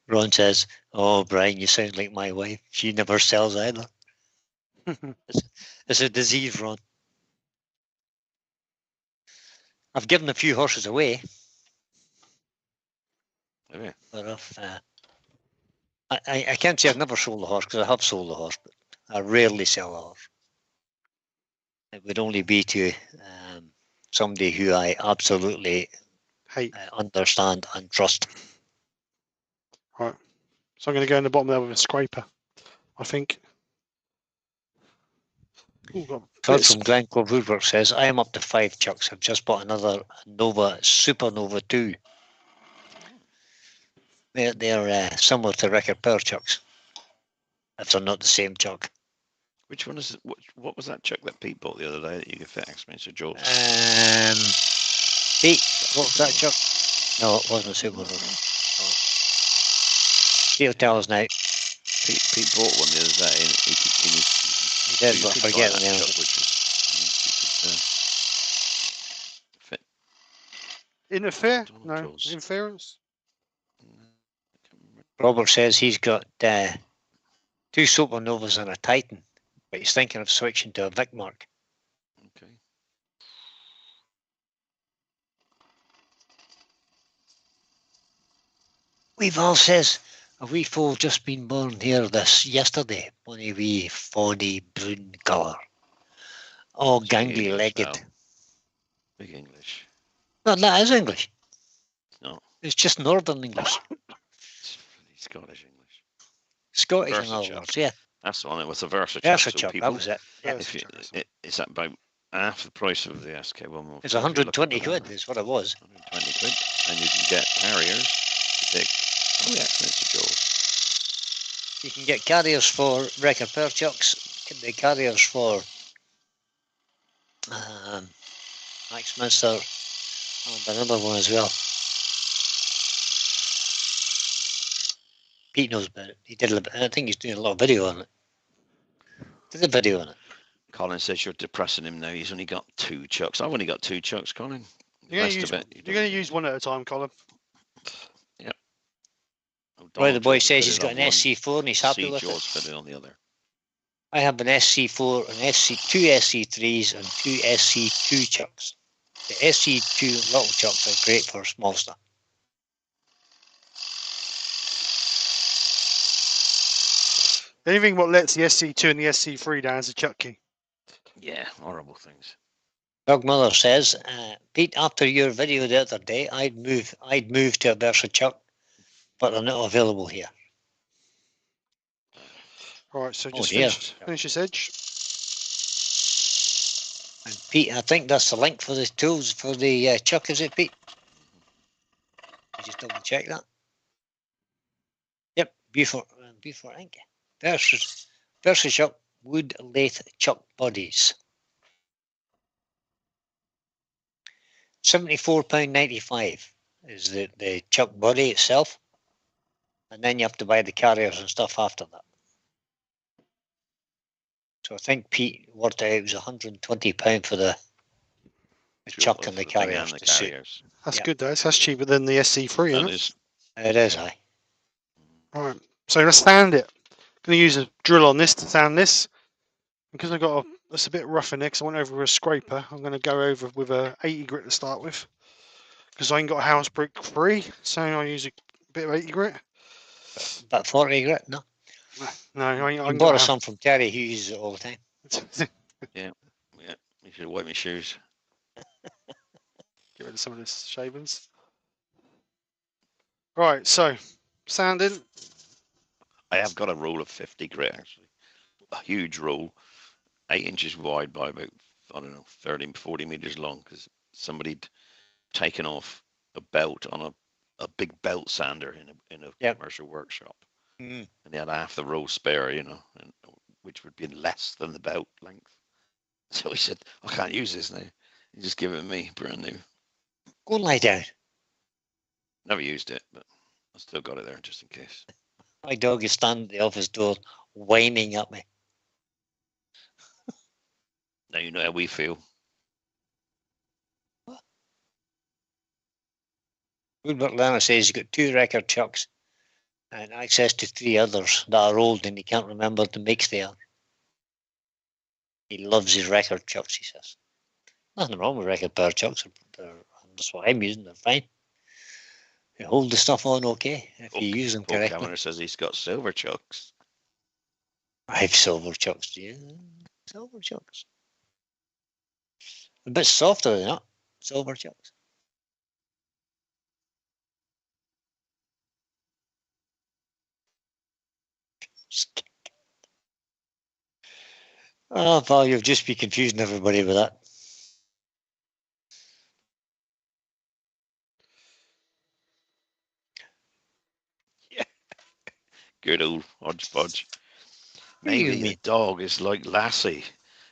Ron says, "Oh, Brian, you sound like my wife. She never sells either." It's a disease, Ron. I've given a few horses away, Have you? but I can't say I've never sold a horse because I have sold a horse, but I rarely sell a horse. It would only be to somebody who I absolutely Hate. understand and trust. Right. So I'm going to go in the bottom there with a scraper, I think. Ooh, got Todd bits. from Glencoe Woodwork says, I am up to 5 chucks. I've just bought another Nova Supernova 2. They're similar to record power chucks, if they're not the same chuck. Which one is it? What was that chuck that Pete bought the other day that you could fit Axminster Jaws? Pete, what was that chuck? No, it wasn't a Supernova. No. Pete will tell us now. Pete bought one the other day, and he Did, you but could buy forget that the name. chuck, which was fit. Interfere? Donald No. Jaws. Interference? I can't remember. Robert says he's got 2 Supernovas and a Titan, but he's thinking of switching to a Vic Mark. Okay. Weeval says, a wee foal just been born here yesterday. Only wee fawny brown colour. Oh, Speak gangly English legged. now. Big English. No, that is English. No, It's just Northern English. it's Scottish English. Scottish, in Versa other chuck. words, yeah. That's the one. It was a Versa chuck. Versa So chuck, people, that was it. Yeah. Versa if you, chuck. it's about half the price of the SK1. It's 120 quid is what it was. 120 quid, and you can get carriers to take. Oh yeah, Axminster Jaws. You can get carriers for record power chucks. Can be carriers for Axminster and another one as well. Pete knows about it. He did a little bit. I think he's doing a lot of video on it. Did a video on it. Colin says you're depressing him now. He's only got 2 chucks. I've only got 2 chucks, Colin. The You're rest going of it, to use one at a time, Colin. Oh, Roy the Donald boy Jaws says fitted he's got on an one, SC4 and he's happy C with Jaws it. fitted on the other. I have an SC4, an SC, 2 SC3s and 2 SC2 chucks. The SC2 little chucks are great for small stuff. The only thing what lets the SC2 and the SC3 down is the chuck key. Yeah, horrible things. Doug Miller says, Pete, after your video the other day, I'd move to a Versa chuck, but they're not available here. Right, so Oh, just dear. finish this edge. And Pete, I think that's the link for the tools for the chuck, is it, Pete? You just double check that. Yep, Beaufort ink. Versa chuck wood lathe chuck bodies. £74.95 is the chuck body itself, and then you have to buy the carriers and stuff after that. So I think Pete worked out it was £120 for the chuck and the carriers to suit. That's Yep. good, though. That's cheaper than the SC3, isn't That it? is. It is, aye. Right, so let's sand it. Going to use a drill on this to sand this. Because I got it's a bit rough in there because I went over with a scraper. I'm going to go over with a 80 grit to start with. Because I ain't got a house brick free, so I use a bit of 80 grit. About 40 grit, no? No, I You ain't borrow got some from Terry, who uses it all the time. Yeah, you should wipe my shoes. Get rid of some of this shavings. Right, so sanding. I have got a roll of 50 grit actually, a huge roll, 8 inches wide by about, I don't know, 30, 40 meters long, because somebody'd taken off a belt on a big belt sander in a commercial workshop, and they had half the roll spare, and which would be less than the belt length. So he said, I can't use this now. He just give it to me, brand new. Go and lie down. Never used it, but I still got it there just in case. My dog is standing at the office door, whining at me. Now you know how we feel. Woodward Lerner says he's got 2 record chucks and access to 3 others that are old and he can't remember the makes they are. He loves his record chucks, he says. Nothing wrong with record power chucks. That's what I'm using, they're fine. They hold the stuff on okay if you use them Paul correctly. Cameron says he's got silver chucks. I have silver chucks, do you? Silver chucks. A bit softer than that, silver chucks. Oh, pal, you've just been confusing everybody with that. Good old hodgepodge. What do you Maybe the mean? dog is like Lassie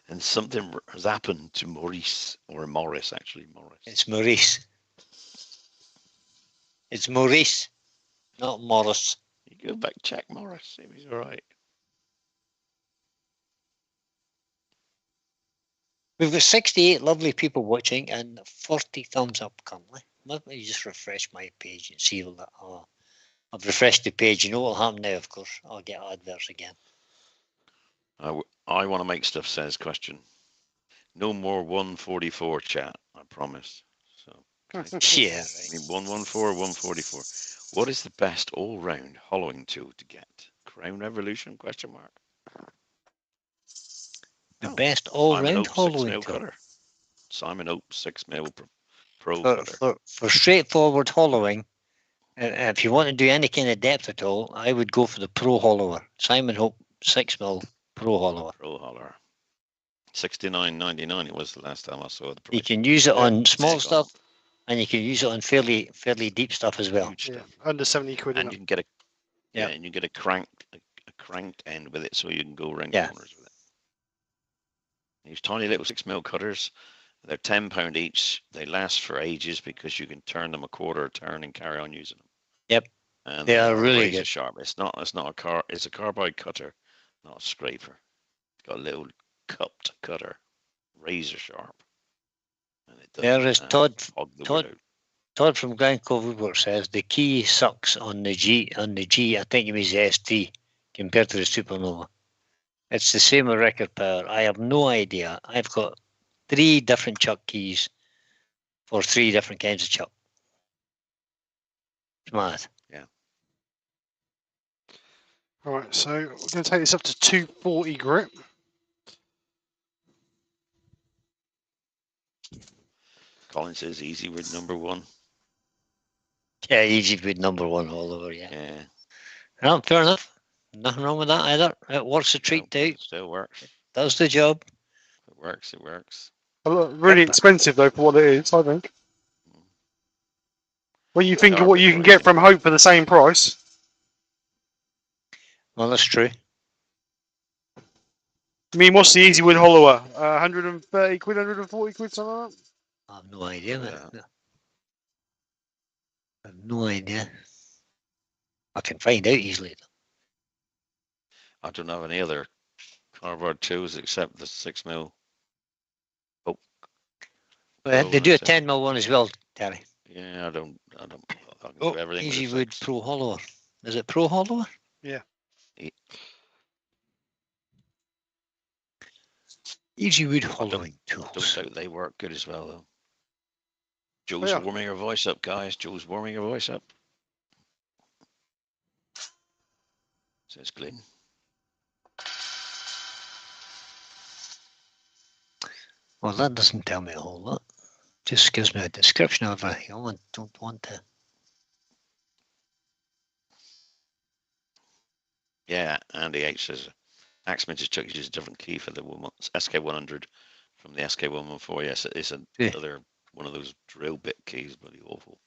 and something has happened to Maurice, or Morris, actually. Morris. It's Maurice. It's Maurice, not Morris. You go back, check Morris, see if he's all right. We've got 68 lovely people watching and 40 thumbs up currently. Let me just refresh my page and see all that. Oh, I've refreshed the page. You know what'll happen now, of course. I'll get adverts again. I want to make stuff says question. No more 144 chat, I promise. So, okay. Yeah, I mean, 114, 144. What is the best all-round hollowing tool to get? Crown Revolution? Question mark. the best all-round hollowing tool. cutter. Simon Oak 6mm pro For, cutter. for straightforward hollowing, if you want to do any kind of depth at all, I would go for the Pro Hollower. Simon Hope 6mm Pro Hollower. Pro holler. 69.99 it was the last time I saw the price. You can use it on small Take stuff, and you can use it on fairly deep stuff as well. Huge stuff. Under 70 quid. And you can get a Yeah. and you get a cranked end with it, so you can go around Yeah. corners with it. These tiny little 6mm cutters, they're £10 each. They last for ages because you can turn them a quarter of a turn and carry on using them. Yep. And They are really razor good. sharp. It's a carbide cutter, not a scraper. It's got a little cupped cutter, razor sharp. And it There is Todd. fog the Todd- wood out. Todd from Grand Cove Woodwork says the key sucks on the G. I think it means the ST compared to the Supernova. It's the same with record power. I have no idea. I've got 3 different chuck keys for 3 different kinds of chuck. It's mad. All right, so we're going to take this up to 240 grit. Colin says easy with number 1. Yeah, easy with number 1 all over. Yeah. Yeah. No, fair enough. Nothing wrong with that either. It works a treat too. Still works. Does the job. It works. It works. Really expensive though for what it is, I think. When you think of Sharp what you is can what get it from Hope for the same price. Well, that's true. I mean, what's the easy wood hollower? 130 quid, 140 quid, something like that? I have no idea. Yeah. Man. I have no idea. I can find out easily. I don't have any other cardboard tools except the 6mm. Oh. Well, Oh, they do a that's it. 10mm one as well, Terry. Yeah, I can Oh, do everything with Easy a Wood 6. Pro Hollower. Is it Pro Hollower? Yeah. Easy Wood I don't- hollowing Don't tools. doubt they work good as well, though. Joe's yeah. warming her voice up, guys. Joe's warming her voice up. Says Glyn. Well, that doesn't tell me a whole lot. Just gives me a description of it. I don't want to. Yeah, Andy H says Axminter's chuck uses a different key for the SK100 from the SK114. Yes, it's another one of those drill bit keys, bloody awful.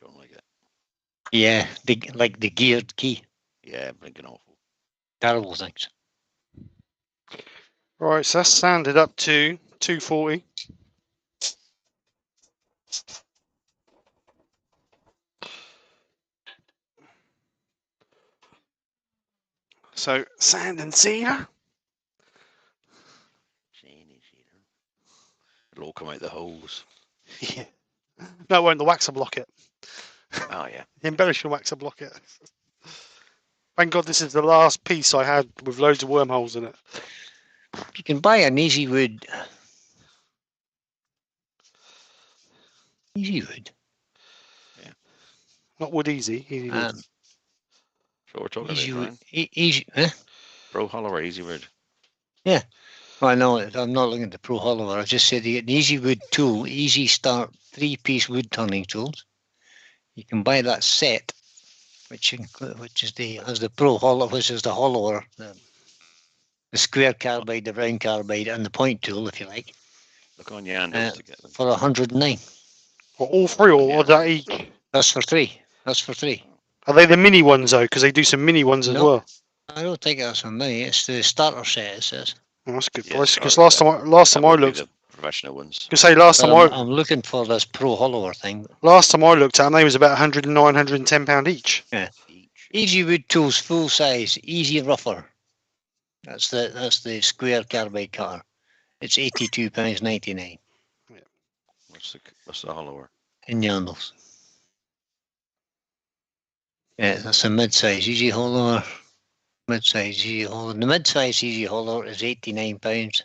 Don't like it. Yeah, like the geared key. Yeah, blinking awful. Terrible things. Right, so that's sanded up to 240. So sand and cedar. It'll all come out the holes. Yeah. No, it won't. The wax will block it. Oh yeah. The embellishing wax will block it. Thank God this is the last piece I had with loads of wormholes in it. You can buy an easy wood. Easy wood. Not wood easy. Easy wood. That's what we're talking Easy about, wood. Brian. Easy. Huh? Pro Hollower, easy word. Well, no, I'm not looking at the Pro Hollower. I just said you get an easy wood tool, easy start 3-piece wood turning tools. You can buy that set, which is the Pro Hollower, which is the hollower, the square carbide, the round carbide, and the point tool, if you like, Look on your handles to get them. for 109. Well, all three, or that each? That's for 3. That's for 3. Are they the mini ones though? Because they do some mini ones as No. well. I don't think that's for me. It's the starter set. It says. Oh, that's good. Yeah, Because sorry, last time That I would be looked, the professional ones. because say last time I'm looking for this Pro Hollower thing. last time I looked at them, they was about 109, 110 £110 each. Each. Easy wood tools, full size, easy rougher. That's the square carbide cutter. It's £82.99 What's the hollower? in Yandles. Yeah, that's a mid-size easy hollower. Mid-size easy hollower. The mid-size easy hollower is £89,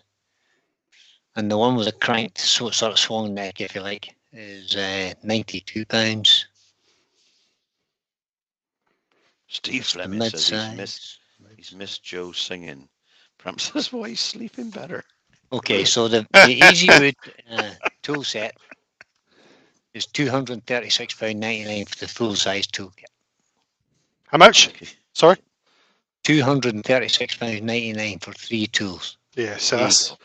and the one with a cranked sort of swung neck, if you like, is £92. Steve It's the Fleming says mid-size. he's missed Joe singing. Perhaps that's why he's sleeping better. Okay, so the easy wood tool set is £236.99 for the full-size toolkit. How much? Sorry? £236.99 for 3 tools. Yeah, so There you that's go.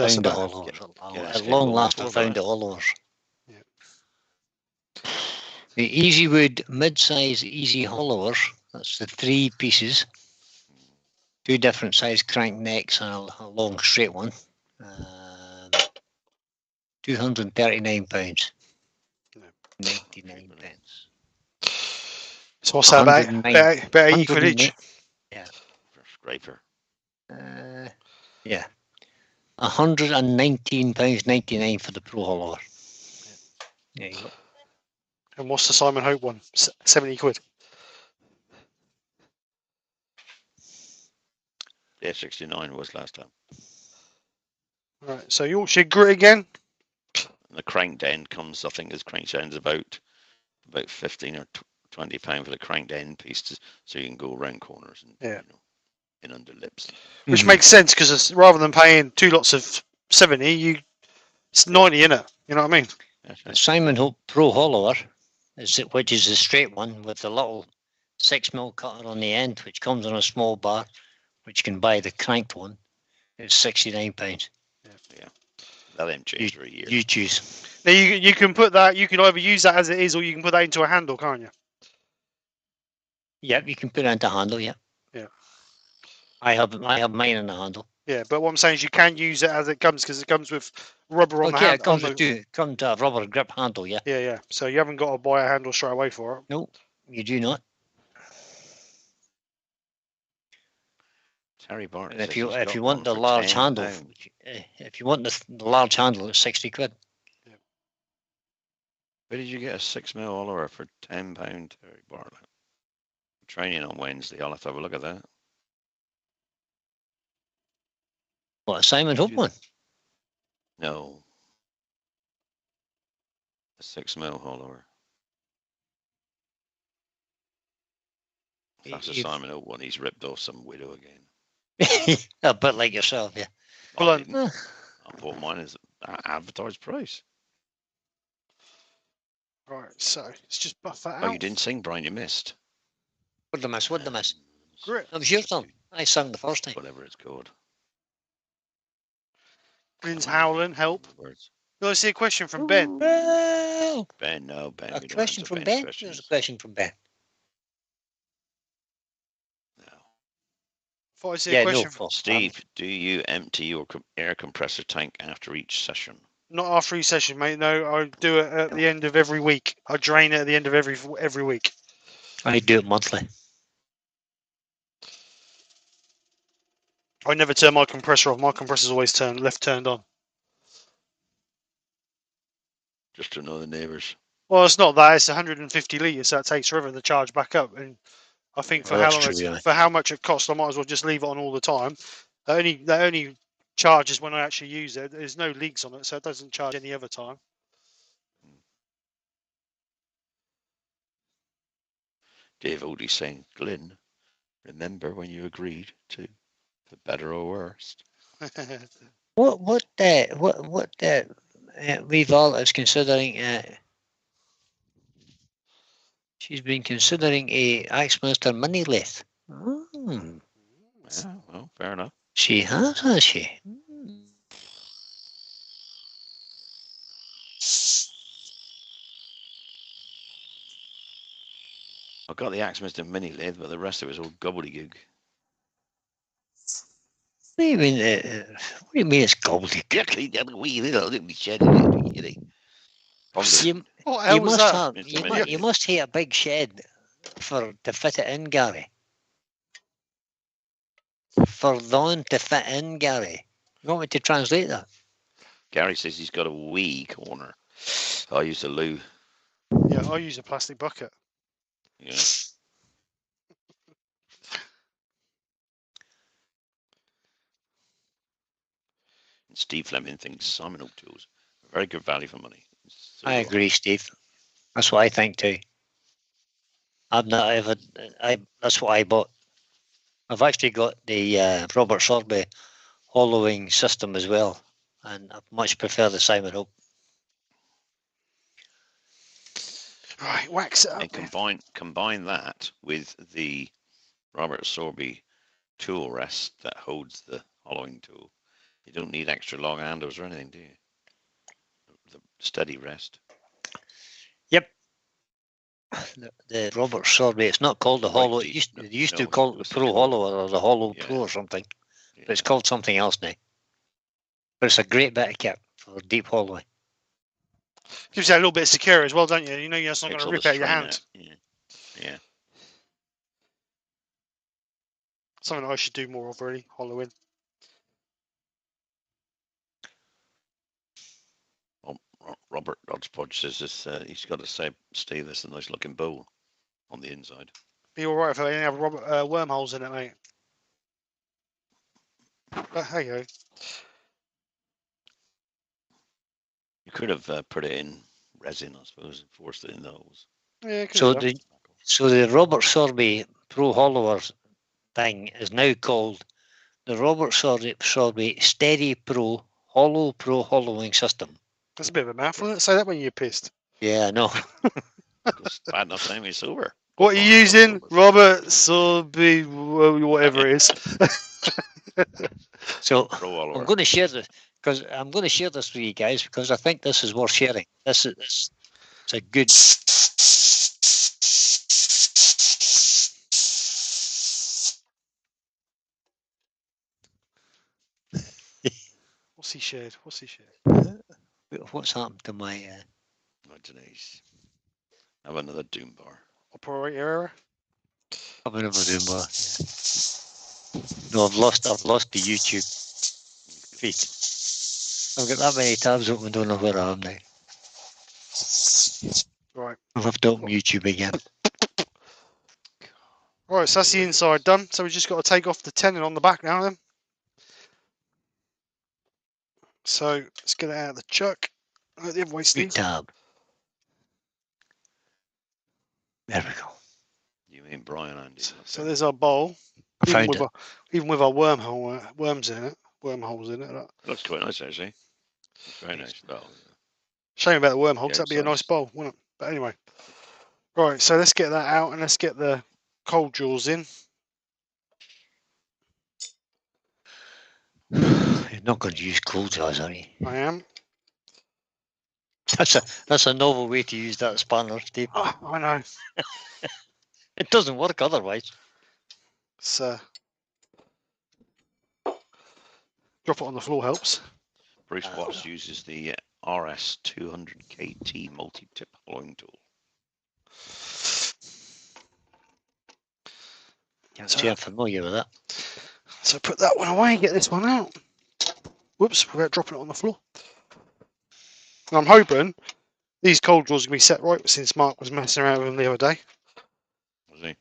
Found about hollowers. get At escape long going last, I for found that. the hollowers. Yeah. The easy wood mid-size easy hollowers. That's the 3 pieces. 2 different size crank necks and a long straight one. £239. Yeah. 99 pence. So what's that about? 109 About 80 quid 109 each. For a scraper. Yeah. £119.99 for the Pro Hollower. There you go. And what's the Simon Hope one? 70 quid. Yeah, 69 was last time. Right, so Yorkshire grit again. And the cranked end comes, I think his cranked end's about 15 or £20 for the cranked end piece, so you can go around corners and in under lips. Which makes sense because rather than paying 2 lots of 70, it's 90 in it. You know what I mean? That's The right. Simon Hope Pro Hollower, which is the straight one with the little 6mm cutter on the end, which comes on a small bar, which you can buy the cranked one. It's £69. Let them change for a year. You choose. Now you can put that. You can either use that as it is, or you can put that into a handle, can't you? Yep, you can put it into a handle. Yeah. Yeah. I have mine in a handle. Yeah, but what I'm saying is you can use it as it comes because it comes with rubber on the Okay, handle. it comes with comes to a rubber grip handle. Yeah. Yeah, yeah. So you haven't got to buy a handle straight away for it. No, you do not. Terry Barton. And if you want the large handle, if you want the large handle, it's 60 quid. Where did you get a 6mm Oliver for £10, Terry Bartlett? Training on Wednesday. I'll have to have a look at that. What, a Simon Hope one? No. A 6mm Oliver. If that's a Simon Hope one, he's ripped off some widow again. A bit like yourself, yeah. Well, I didn't. I bought mine as advertised price. Right, so it's just buff that out. Oh, you didn't sing, Brian. You missed. What did I miss? What did I miss? Grit. That was your turn. I sang the first time. Whatever it's called. Grin's howling. Help. Words. You want to see a question from Ben? Well, Ben, no, Ben. a we don't question answer from Ben's Ben? questions. There's a question from Ben. No. Thought I see a question. for Steve, do you empty your air compressor tank after each session? Not after each session, mate. No, I do it at the end of every week. I drain it at the end of every week. I do it monthly. I never turn my compressor off. My compressor's always left turned on. Just to know the neighbours. Well, it's not that. It's 150 litres, so it takes forever to charge back up. And I think for Well, how that's long true, yeah. for how much it costs, I might as well just leave it on all the time. That only charges when I actually use it. There's no leaks on it, so it doesn't charge any other time. Dave Odie's saying, Glyn, remember when you agreed to, for better or worse. What We've is considering. She's been considering a Axminster mini lathe. Mm. Yeah, well, fair enough. She has she? Mm. I've got the Axminster mini lathe, but the rest of it's all gobbledygook. What do you mean? What do you mean it's gobbledygook? What hell was that? You must hate a big shed to fit it in, Gary. For them to fit in, Gary. You want me to translate that? Gary says he's got a wee corner. I use a loo. Yeah, I use a plastic bucket. Yeah. And Steve Fleming thinks Simon Oak tools are very good value for money. So I agree, Steve. That's what I think too. I've not ever. That's what I bought. I've actually got the Robert Sorby hollowing system as well, and I much prefer the Simon Oak. Right, wax it up. And combine that with the Robert Sorby tool rest that holds the hollowing tool. You don't need extra long handles or anything, do you? The steady rest. Yep. The Robert Sorby. It's not called the hollow. They used to call it the Pro Hollow or the Hollow Pro or something. But it's called something else now. But it's a great bit of kit for deep hollowing. Gives you a little bit of security as well, don't you? You know you're not going to rip out your hand. Yeah. Something I should do more of, really, hollowing. Robert Dodgepodge says this, he's got to stay this a nice looking bowl on the inside. Be all right if I didn't have wormholes in it, mate. But hey ho. You could have put it in resin, I suppose, and forced it in the holes. Yeah, so the Robert Sorby Pro Hollower thing is now called the Robert Sorby Steady Pro Hollow Pro Hollowing System. That's a bit of a mouthful. Let's say that when you're pissed. Yeah, I know. Just bad enough time it's over. What are you using? Robert Sorby, whatever it is. So I'm going to share this because I'm going to share this with you guys because I think this is worth sharing. It's a good. What's he shared? What's happened to my? I don't know. Have another doom bar. Operator error. Have another doom bar. Yeah. No, I've lost the YouTube feed. I've got that many tabs open. Don't know where I am now. Right. I'll have to open YouTube again. Right, so that's the inside done. So we've just got to take off the tenon on the back now then. So let's get it out of the chuck. The other way, Steve. Tab. There we go. You mean Brian Andy? So there's our bowl. I found it. Even with our worms in it, wormholes in it. It looks quite nice actually. It's very nice. Well, shame about the wormholes. That'd be a nice bowl, wouldn't it? But anyway. Right, so let's get that out and let's get the cold jaws in. You're not going to use cold jaws, are you? I am. That's a novel way to use that spanner, Steve. Oh, I know. It doesn't work otherwise. So drop it on the floor helps. Bruce Watts uses the RS 200 KT multi-tip hollowing tool. Can't say I'm familiar with that. So put that one away, get this one out. Whoops, without dropping it on the floor. And I'm hoping these cold drawers are going to be set right since Mark was messing around with them the other day. Was he? It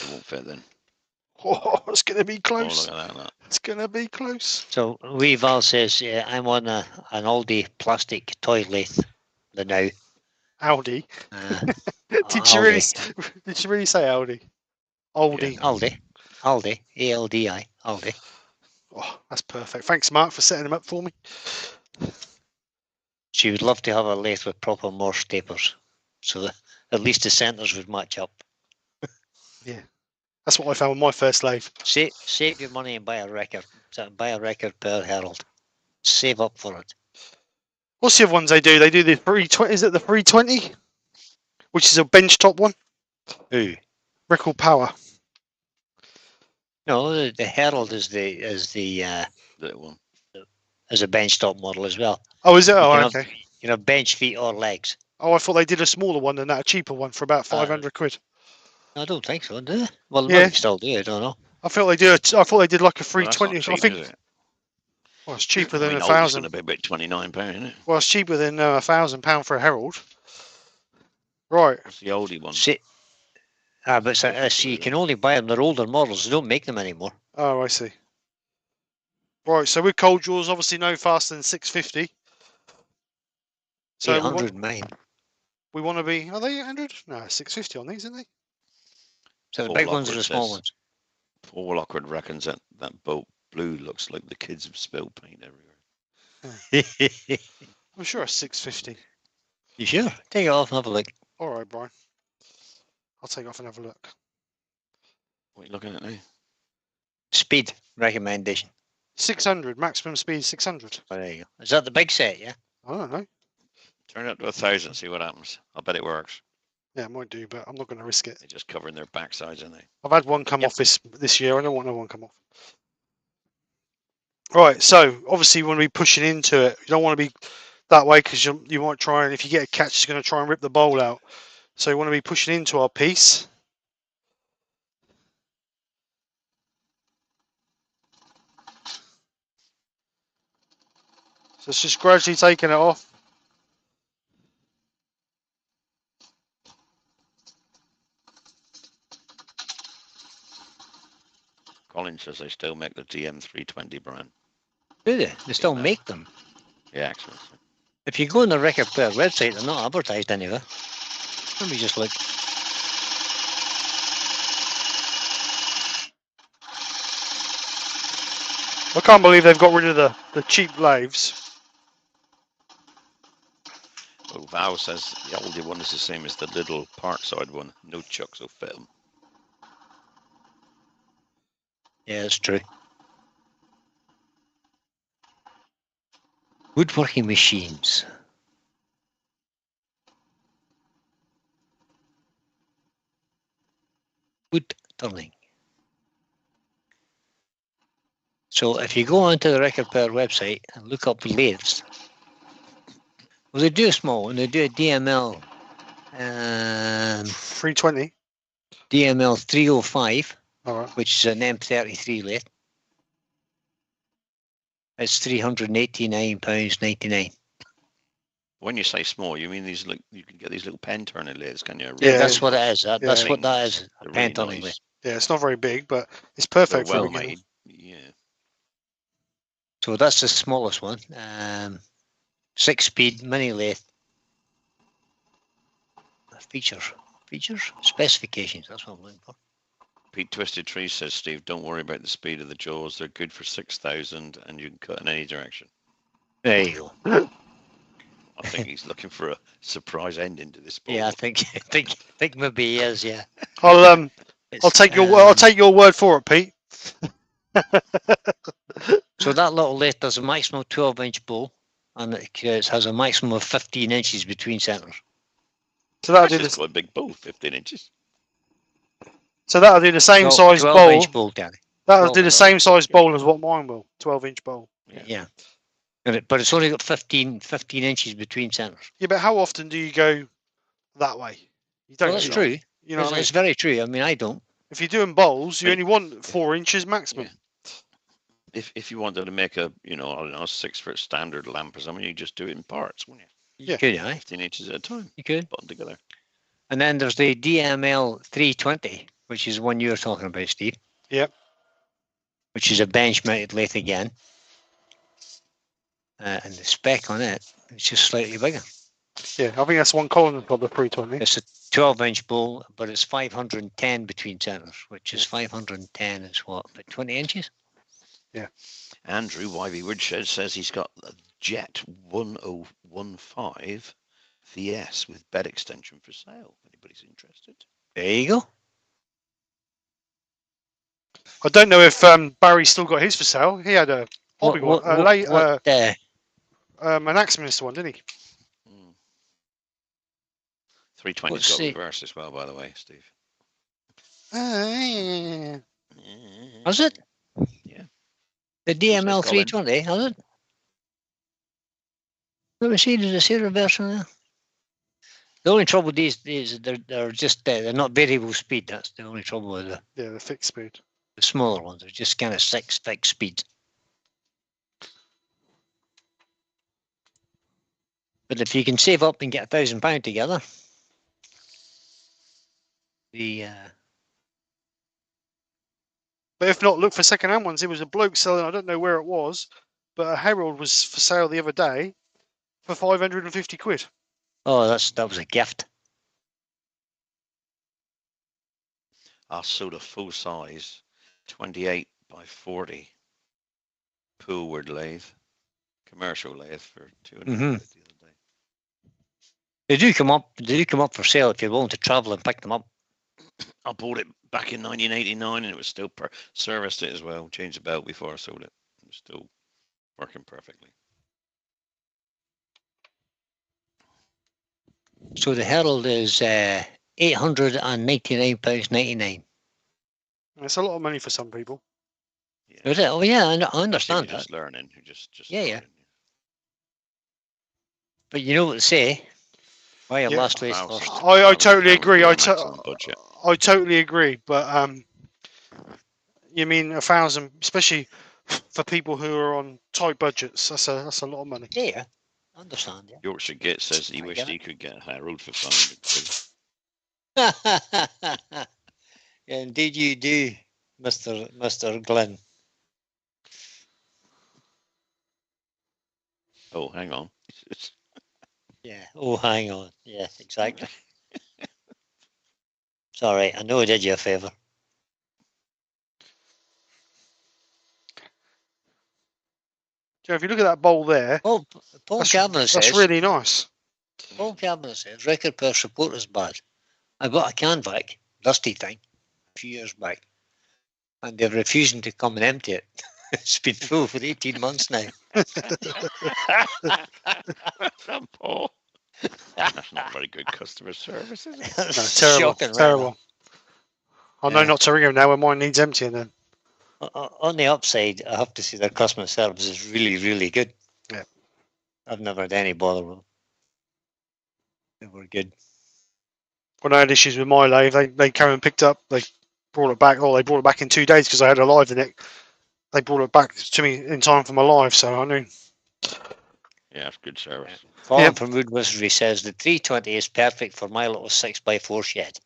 won't fit then. Oh, it's going to be Oh, close. look at that. Look. It's going to be close. So Weaval says, yeah, I'm on an Aldi plastic toy lathe now. Audi. Did she really say Audi? Aldi. Aldi. Aldi. A-L-D-I. Aldi. Oh, that's perfect. Thanks, Mark, for setting them up for me. She would love to have a lathe with proper Morse tapers, so that at least the centres would match up. Yeah, that's what I found with my first lathe. Save your money and buy a record. Buy a record per Herald. Save up for it. What's the other ones they do? They do the 320. Is it the 320? Which is a benchtop one? Who? Record Power. No, the Herald is the That one. as a benchtop model as well. Oh, is it? You Oh, can okay. have bench feet or legs. Oh, I thought they did a smaller one than that, a cheaper one for about 500 quid. I don't think so, do they? Well, Yeah. maybe still do. I don't know. I thought they do. I thought they did like a Well, that's 320. not cheap, I think. is it? Well, it's cheaper I than mean, a Aldi's thousand. going to be about £29, isn't it? Well, it's cheaper than £1,000 for a Herald. Right. What's the oldie one? But you can only buy them. They're older models. They don't make them anymore. Oh, I see. Right. So with cold drawers, obviously no faster than 650. So 800 mine. we want to be. Are they 800? No, 650 on these, aren't they? So the Paul big ones are Lockwood the small says- ones. Paul Lockwood reckons that boat blue looks like the kids have spilled paint everywhere. I'm sure it's 650. You sure? Take it off and have a look. All right, Brian. I'll take off and have a look. What are you looking at now? Speed recommendation. 600 maximum speed 600. Oh, there you go. Is that the big set? Yeah. I don't know. Turn it to 1,000, see what happens. I bet it works. Yeah, it might do, but I'm not going to risk it. They're just covering their backsides, aren't they? I've had one come off this year. I don't want no one come off. Right, so obviously you want to be pushing into it. You don't want to be that way because you might try and if you get a catch, it's going to try and rip the bowl out. So you want to be pushing into our piece. So it's just gradually taking it off. Colin says they still make the DM320 brand. Do they? They still Yeah. make them. Yeah, excellent. If you go on the record player website, they're not advertised anywhere. Let me just look. I can't believe they've got rid of the cheap lathes. Well, Val says the oldie one is the same as the little Parkside one. No chucks will fit them. Yeah, it's true. Woodworking machines. Woodturning. So if you go onto the record player website and look up lathes, well, they do a small one. They do a DML 320. DML 305, All right. which is an M33 lathe. It's £389.99. When you say small, you mean these? Like you can get these little pen turning lathes, can you? Yeah. That's what it is. That's Yeah. what that is. A They're pen really turning lathe. nice. Yeah, it's not very big, but it's They're perfect for well a beginner. made. Yeah. So that's the smallest one. 6-speed mini lathe. Features. Specifications. That's what I'm looking for. Pete Twisted Tree says, Steve, don't worry about the speed of the jaws. They're good for 6,000 and you can cut in any direction. There you go. I think he's looking for a surprise ending to this ball. Yeah, I think maybe he is. Yeah. I'll It's, take your word for it, Pete. So that little lathe does a maximum 12-inch bowl, and it has a maximum of 15 inches between centres. So that'll That's do just the quite a big bowl, 15 inches. the same size bowl. 12-inch bowl, Danny. That'll do the 12 same size bowl as what mine will. 12-inch bowl. Yeah. But it's only got 15 inches between centres. Yeah, but how often do you go that way? You don't. Well, that's do true. You know what I mean? It's very true. I mean, I don't. If you're doing bowls, you Right. only want 4 inches maximum. If you wanted to make a, I don't know, 6-foot standard lamp or something, you just do it in parts, wouldn't you? You Yeah. could, aye. 15 inches at a time, You could. put them together. And then there's the DML 320, which is one you were talking about, Steve. Yep. Which is a bench mounted lathe again. And the spec on it is just slightly bigger. Yeah, I think that's one column of the 320. It's a 12-inch bowl, but it's 510 between centers, which is 510 is what, about 20 inches? Andrew YV Woodshed says he's got a Jet 1015 VS with bed extension for sale. If anybody's interested. There you go. I don't know if Barry's still got his for sale. He had a hobby one, an Axe Minister one, didn't he? 320's got reverse as well, by the way, Steve. Has it? Yeah. The DML 320, has it? Let me see, does it say reverse on there? The only trouble these days is they're just they're not variable speed. That's the only trouble with the fixed speed. The smaller ones are just kind of 6 fixed speeds. But if you can save up and get £1,000 together, But if not, look for second-hand ones. It was a bloke selling, I don't know where it was, but a Herald was for sale the other day for 550 quid. Oh, that was a gift. I sold a full size 28 by 40 poolward lathe, commercial lathe for 250 the other day. They do come up for sale if you're willing to travel and pick them up. I bought it back in 1989 and it was still serviced it as well. Changed the belt before I sold it. It was still working perfectly. So the Herald is £899.99. It's a lot of money for some people. Yeah. Is it? Oh yeah, I understand that. Just learning, yeah. Learning. But you know what to say. Why your last place? I totally agree. I totally agree. But you mean 1,000, especially for people who are on tight budgets? That's a lot of money. Yeah, I understand. Yeah. Yorkshire Git says he wished he could get a Herald for 500 quid. Yeah, indeed you do, Mr. Glenn. Oh, hang on. Yeah. Oh, hang on. Yeah, exactly. Sorry, I know I did you a favour. Joe, if you look at that bowl there, Paul Cabinet says that's really nice. Paul Cabinet says record per support is bad. I got a Canvac, dusty thing, a few years back, and they're refusing to come and empty it. It's been full for 18 months now. Paul. That's not very good customer service, is it? No, terrible. Terrible. I know not to ring him now when mine needs emptying then. On the upside, I have to say their customer service is really, really good. Yeah. I've never had any bother with them. They were good. When I had issues with my lathe, they came and picked up, they brought it back. Oh, they brought it back in 2 days because I had a live in it. They brought it back to me in time for my live, so I knew. Yeah, it's good service. Colin from Wood Wizardry says the 320 is perfect for my little 6x4 shed.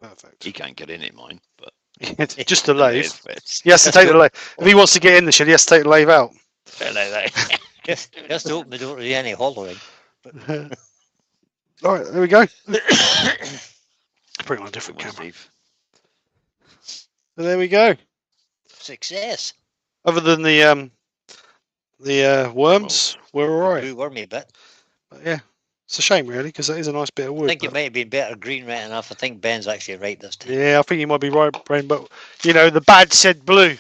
Perfect. He can't get in it, mine, but just the lathe. He has to take the lathe. If he wants to get in the shed, he has to take the lathe out. Just to open the door to any hollowing. All right, there we go. Put it on a different camera. Steve. So there we go. Success. Other than the worms, we're all right. Blue wormy bit. But yeah, it's a shame really because that is a nice bit of wood. I think it might have been better green right enough. I think Ben's actually right this time. Yeah, I think you might be right, Brain. But you know, the badge said blue.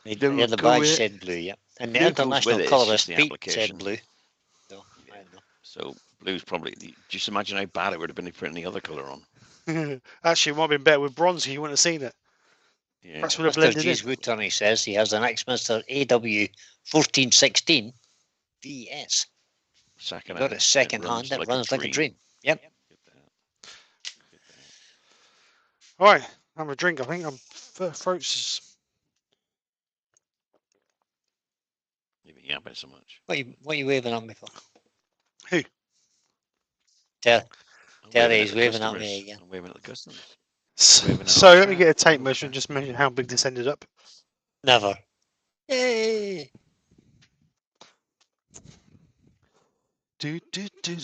Yeah, the badge said blue. Yeah, and the international colourist Pete said blue. So blue's probably. Just imagine how bad it would have been if putting the other colour on. Actually, it might have been better with bronzy. You wouldn't have seen it. Yeah. That's what Mr. G's Woodturning says he has an Axminster AW 1416 VS. Second Got it second hand. It runs like a dream. Yep. All right, have a drink. I think I'm throat's. You've been yapping so much. What are you waving at me for? Who? Terry, I'm waving Terry at is the waving at customers. me again. I'm waving at the customers. So, Waving at so our let me chat, get a tape our measure and chat. just measure how big this ended up. Never. Yay!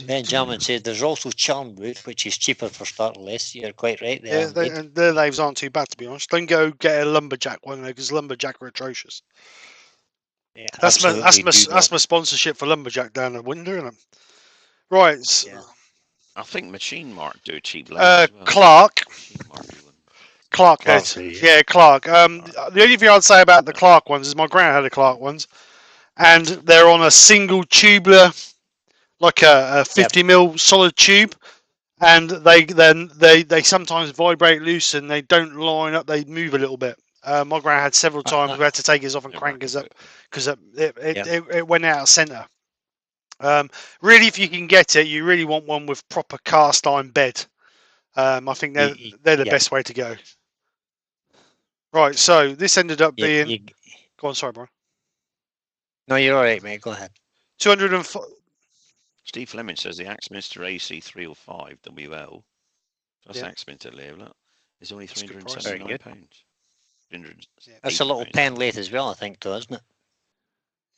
Benjamin said there's also charm wood, which is cheaper for startless. You're quite right there. Yeah, Indeed. and their lathes aren't too bad, to be honest. Don't go get a lumberjack one because lumberjack are atrocious. Yeah, That's my absolutely do that's not. my sponsorship for lumberjack down the window, isn't it? Right. Yeah. I think Machine Mart do a cheap lathe as well. Clark. Machine Mart do one. Clark Clark's did. really- Yeah, Clark. The only thing I'd say about the Clark ones is my gran had the Clark ones, and they're on a single tubular, like a 50 mil solid tube, and they sometimes vibrate loose and they don't line up. They move a little bit. My gran had several times we had to take his off and They crank rack his a up bit. because it Yeah. went out of centre. Really, if you can get it, you really want one with proper cast iron bed. I think they're the Yeah. best way to go. Right, so this ended up being. You, Go on, sorry, Brian. no, you're all right, mate. Go ahead. 205. Steve Fleming says the Axminster AC305 WL. That's Yeah. Axminster label. Is only That's a good price. £379. That's a little pen lathe as well, I think, though, isn't it?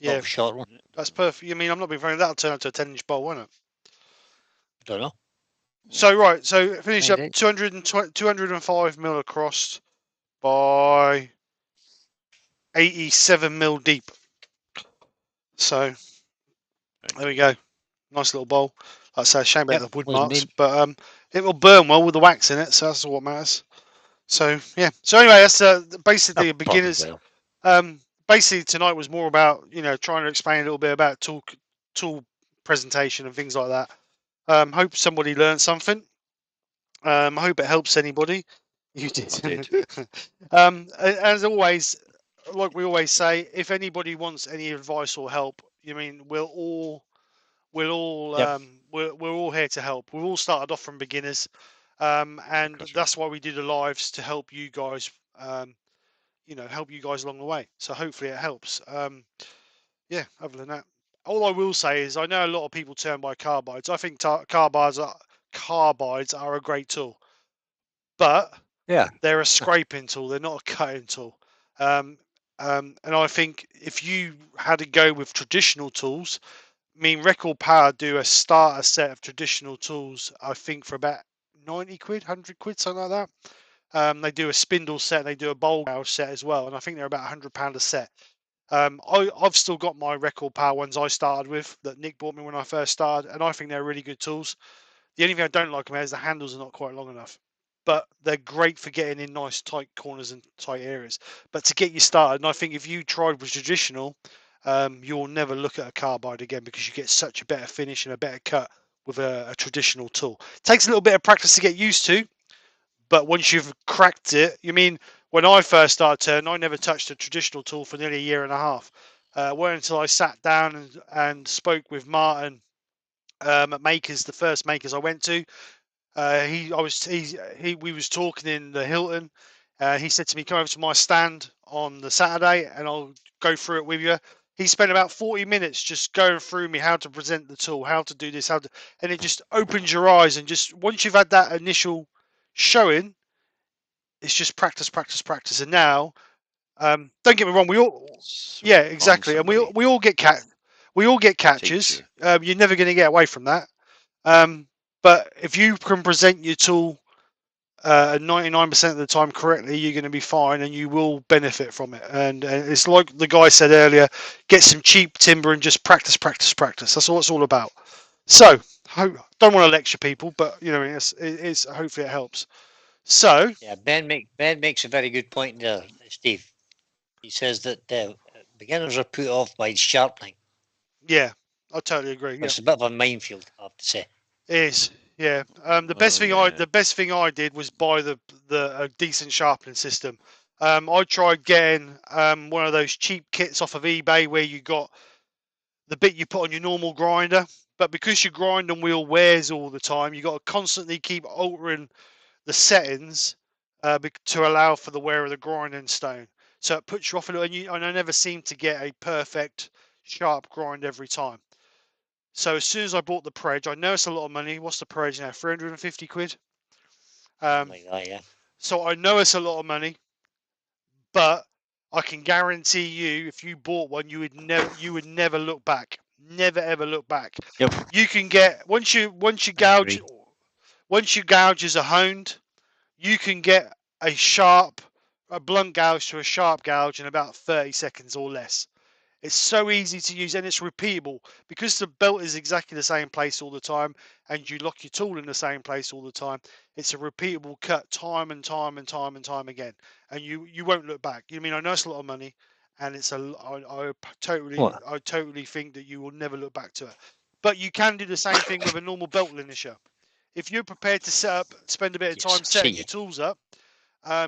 Yeah, Little short one. that's perfect. You mean I'm not being funny? That'll turn up to a 10-inch bowl, won't it? Don't know. So right, so finish up Indeed. 205 mil across by 87 mil deep. So there we go. Nice little bowl. Like I say, shame about Yep, the wood was marks, made. but it will burn well with the wax in it, so that's all what matters. So yeah. So anyway, that's basically a beginner's. Basically tonight was more about trying to explain a little bit about tool presentation and things like that. Hope somebody learned something. I hope it helps anybody. You did. I did. As always, like we always say, if anybody wants any advice or help, we're all Yep. we're all here to help. We've all started off from beginners, and that's why we do the lives to help you guys. Help you guys along the way. So hopefully it helps. Yeah. Other than that, all I will say is I know a lot of people turn by carbides. I think carbides are a great tool, but Yeah. they're a scraping tool. They're not a cutting tool. And I think if you had to go with traditional tools, Record Power do a starter set of traditional tools, I think, for about 90 quid, 100 quid, something like that. They do a spindle set, they do a bowl set as well, and I think they're about £100 a set. I've still got my Record Power ones I started with that Nick bought me when I first started, and I think they're really good tools. The only thing I don't like them is the handles are not quite long enough, but they're great for getting in nice tight corners and tight areas. But to get you started, and I think if you tried with traditional, you'll never look at a carbide again because you get such a better finish and a better cut with a traditional tool. It takes a little bit of practice to get used to, but once you've cracked it, when I first started turning, I never touched a traditional tool for nearly a year and a half. Weren't until I sat down and spoke with Martin at Makers, the first Makers I went to. We was talking in the Hilton. He said to me, "Come over to my stand on the Saturday, and I'll go through it with you." He spent about 40 minutes just going through me how to present the tool, how to do this, and it just opens your eyes. And just once you've had that initial showing, it's just practice, practice, practice. And now, don't get me wrong, yeah, exactly, and we all get catches. You're never going to get away from that. But if you can present your tool 99% of the time correctly, you're going to be fine and you will benefit from it. And it's like the guy said earlier, get some cheap timber and just practice, practice, practice. That's all it's all about. So, don't want to lecture people, but it's hopefully it helps. So, Yeah, Ben makes a very good point there, Steve. He says that beginners are put off by sharpening. yeah, I totally agree. Yeah, It's a bit of a minefield, I have to say. it is. Yeah. The best thing I did was buy a decent sharpening system. I tried getting one of those cheap kits off of eBay where you got the bit you put on your normal grinder, but because your grinding wheel wears all the time, you got to constantly keep altering the settings to allow for the wear of the grinding stone. So it puts you off a little, and I never seem to get a perfect sharp grind every time. So as soon as I bought the Predge, I know it's a lot of money. What's the Predge now? 350 quid. Like that, yeah. So I know it's a lot of money, but I can guarantee you, if you bought one, you would never look back. Never ever look back. Yep. You can get once you gouge as a honed, you can get a blunt gouge to a sharp gouge in about 30 seconds or less. It's so easy to use and it's repeatable because the belt is exactly the same place all the time and you lock your tool in the same place all the time. It's a repeatable cut time and time and time and time again, and you won't look back. I mean, I know it's a lot of money, and I totally think that you will never look back to it. But you can do the same thing with a normal belt linisher. If you're prepared to spend a bit of time setting your tools up,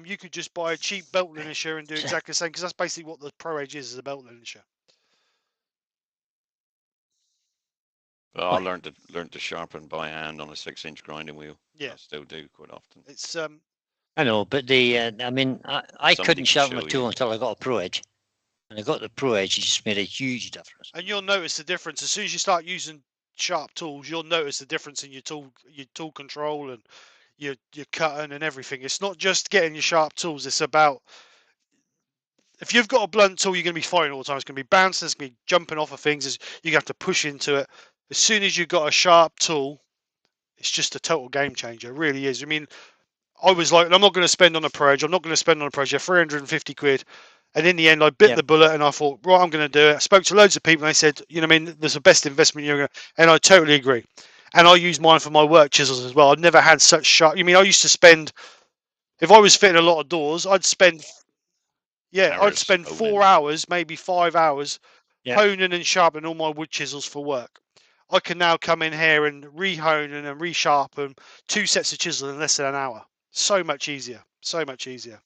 you could just buy a cheap belt linisher and do exactly the same, because that's basically what the Pro Edge is a belt linisher. Well, I learned to sharpen by hand on a 6-inch grinding wheel. Yeah, I still do quite often. It's I know, but I mean, I couldn't sharpen my tool you. until I got a Pro Edge. And I got the Pro Edge, it just made a huge difference. And you'll notice the difference as soon as you start using sharp tools. You'll notice the difference in your tool control and your cutting and everything. It's not just getting your sharp tools. It's about, if you've got a blunt tool, you're going to be fighting all the time. It's going to be bouncing. It's going to be jumping off of things. You have to push into it. As soon as you've got a sharp tool, it's just a total game changer. It really is. I mean, I was like, I'm not going to spend on a Pro Edge. I'm not going to spend on a Pro Edge. 350 quid. And in the end, I bit the bullet and I thought, right, I'm going to do it. I spoke to loads of people and they said, you know what I mean, there's the best investment you're going to, and I totally agree. And I use mine for my work chisels as well. I've never had such sharp, I used to spend, if I was fitting a lot of doors, I'd spend 4 hours, maybe 5 hours, honing and sharpening all my wood chisels for work. I can now come in here and re-hone and resharpen 2 sets of chisels in less than an hour. So much easier. So much easier.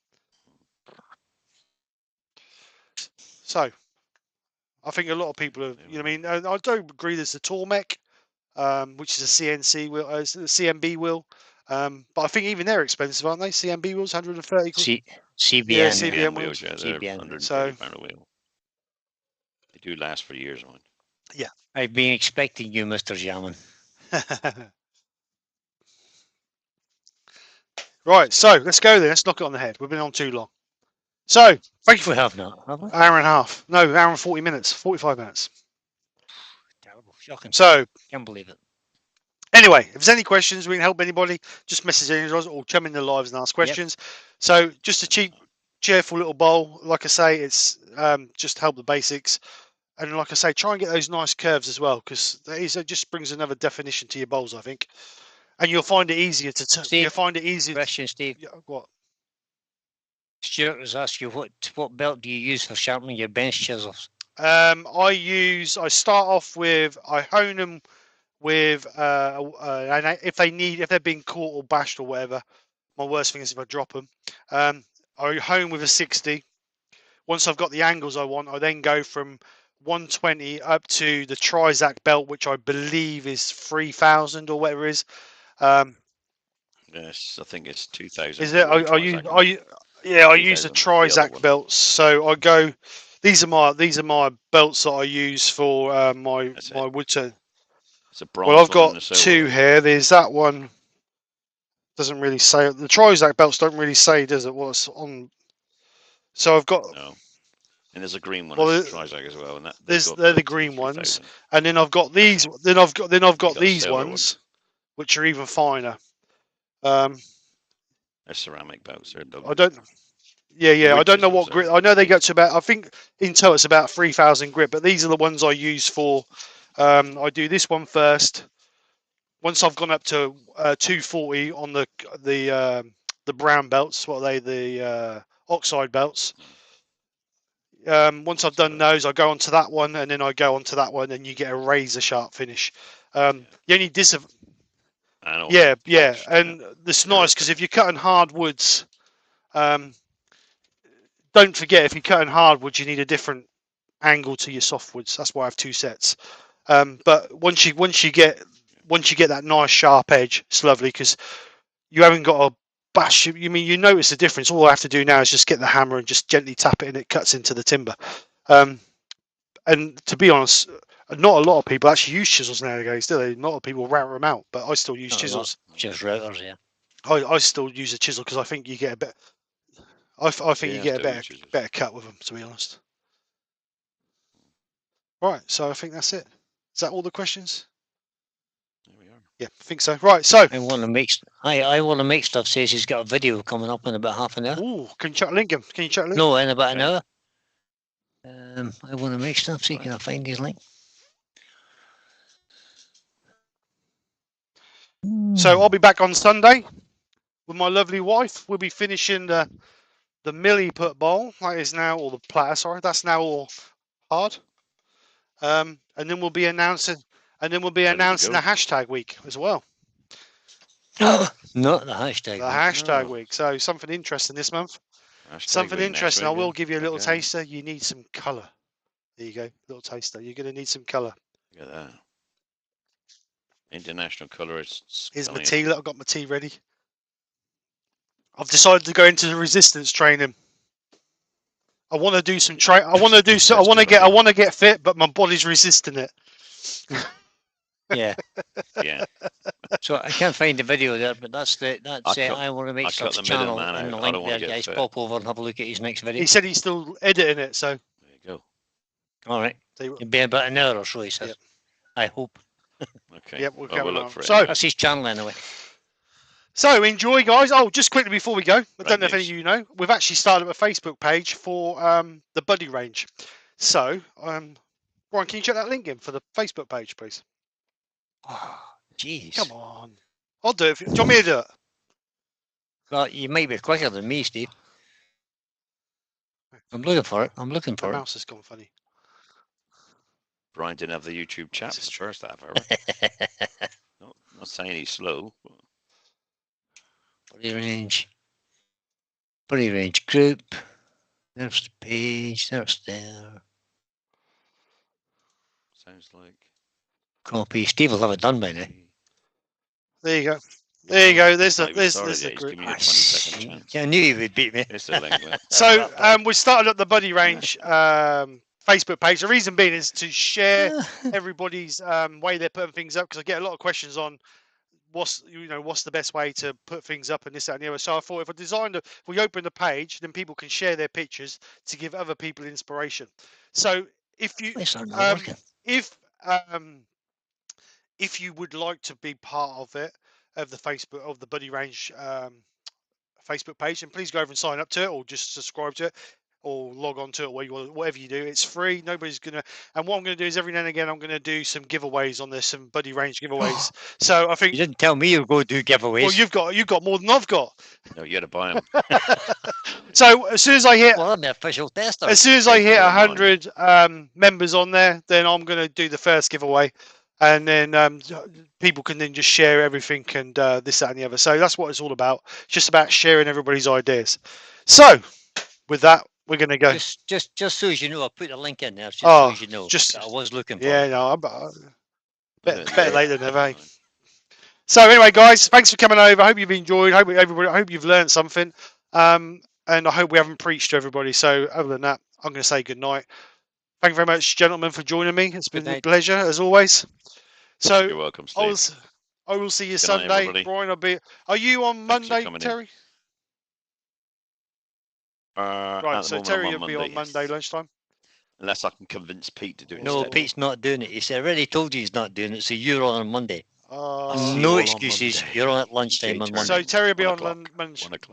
So, I think a lot of people have, you know what I mean? I don't agree there's the Tormek, which is a CNC wheel, a CMB wheel. But I think even they're expensive, aren't they? CMB wheels, 130 quid. CBN. Yeah, CBN wheels. Yeah, they're 130 pound a wheel. They do last for years, man. Yeah. I've been expecting you, Mr. Jamin. Right, so let's go then. Let's knock it on the head. We've been on too long. So, thank you for... We have not, have we? Hour and a half. No, hour and 40 minutes. 45 minutes. Terrible. Shocking. So, can't believe it. Anyway, if there's any questions, we can help anybody, just message us or come in the lives and ask questions. So, just a cheap, cheerful little bowl. Like I say, it's just to help the basics. And like I say, try and get those nice curves as well, because it just brings another definition to your bowls, I think. And you'll find it easier to... You'll find it easier... Question, Steve. What? Stuart was asking you, what belt do you use for sharpening your bench chisels? I start off with, I hone them with, and if they're being caught or bashed or whatever, my worst thing is if I drop them. I hone with a 60. Once I've got the angles I want, I then go from 120 up to the Trizac belt, which I believe is 3,000 or whatever it is. Yes, I think it's 2,000. Is it? I use the Trizac belts. So I go. These are my belts that I use for my Woodturning. Well, I've got 2 here. There's that one. Doesn't really say. The Trizac belts don't really say, does it? What's on? So I've got. No. And there's a green one. Well, Trizac as well. And they're the green ones. And then I've got these. Then I've got these ones, which are even finer. They're ceramic belts. I don't. Yeah. I don't know what grip. I know they go to about. I think in total it's about 3,000 grip. But these are the ones I use for. I do this one first. Once I've gone up to 240 on the brown belts, what are they? The oxide belts. Once I've done those, I go onto that one, and then I go onto that one, and you get a razor sharp finish. The only and it's nice because if you're cutting hardwoods, don't forget if you're cutting hardwoods, you need a different angle to your softwoods. That's why I have 2 sets. But once you get that nice sharp edge, it's lovely because you haven't got to bash. You mean you notice the difference? All I have to do now is just get the hammer and just gently tap it, and it cuts into the timber. And to be honest, not a lot of people actually use chisels nowadays, do they? Not a lot of people router them out, but I still use chisels. Just routers, yeah. I still use a chisel because I think you get a bit. I think you get a better cut with them, to be honest. Right, so I think that's it. Is that all the questions? There we are. Yeah, I think so. Right, so. I want to make stuff. Says he's got a video coming up in about half an hour. Ooh, can you chuck a link in? Can you chuck a link? No, in about an hour. I want to make stuff. See, can I find his link? So I'll be back on Sunday with my lovely wife. We'll be finishing the milli put bowl. That is now, or the platter. Sorry, that's now all hard. And then we'll be announcing. And then we'll be announcing the hashtag week as well. Not the hashtag. The hashtag week. So something interesting this month. Something interesting. I will give you a little taster. You need some colour. There you go, little taster. You're going to need some colour. Look at that. International colourists. Here's my tea. Look, I've got my tea ready. I've decided to go into the resistance training. I want to do some I want to do so. I want to get fit, but my body's resisting it. Yeah. Yeah. So I can't find the video there, but that's I want to make stuff's channel in the link there, guys. Pop over and have a look at his next video. He said he's still editing it, so. There you go. All right. It'll be about an hour or so, he says. Yep. I hope. Okay. Yep, we'll look for it. So that's his channel anyway. So enjoy, guys. Oh, just quickly before we go, I don't know if any news. of you know, we've actually started up a Facebook page for the buddy range. So, Brian, can you check that link in for the Facebook page, please? Oh, jeez. Come on. I'll do it. Do you want me to do it? Well, you might be quicker than me, Steve. I'm looking for it. The mouse has gone funny. Brian didn't have the YouTube chat for the first half hour. Not saying he's slow. Buddy range group. There's the page. There's there. Sounds like. Copy. Steve will have it done by now. There you go. There you go. There's the group. I knew he would beat me. So we started up the buddy range Facebook page. The reason being is to share everybody's way they're putting things up, because I get a lot of questions on what's the best way to put things up and this, that, and the other. So I thought if we open the page, then people can share their pictures to give other people inspiration. So if you would like to be part of it, of the buddy range Facebook page, and please go over and sign up to it, or just subscribe to it, or log on to it, whatever you do. It's free. Nobody's gonna. And what I'm gonna do is every now and again I'm gonna do some giveaways on this, some buddy range giveaways. So I think you didn't tell me you were going to do giveaways. Well, you've got more than I've got. No, you got to buy them. So as soon as I hit, I'm the official tester. As soon as I hit 100 members on there, then I'm gonna do the first giveaway. And then people can then just share everything and this, that, and the other. So that's what it's all about. It's just about sharing everybody's ideas. So with that, we're going to go. Just so as you know, I put a link in there. Just so as you know, I was looking for. Yeah, no, better late than never. So anyway, guys, thanks for coming over. I hope you've enjoyed. I hope you've learned something. And I hope we haven't preached to everybody. So other than that, I'm going to say good night. Thank you very much, gentlemen, for joining me. It's been a pleasure, as always. So you're welcome, Steve. I will see you Sunday. Brian, are you on Monday, Terry? Right, so Terry will be on Monday lunchtime. Unless I can convince Pete to do it. No, instead. Pete's not doing it. He already told you he's not doing it, so you're on Monday. No excuses. You're on at lunchtime on Monday. So Terry will be on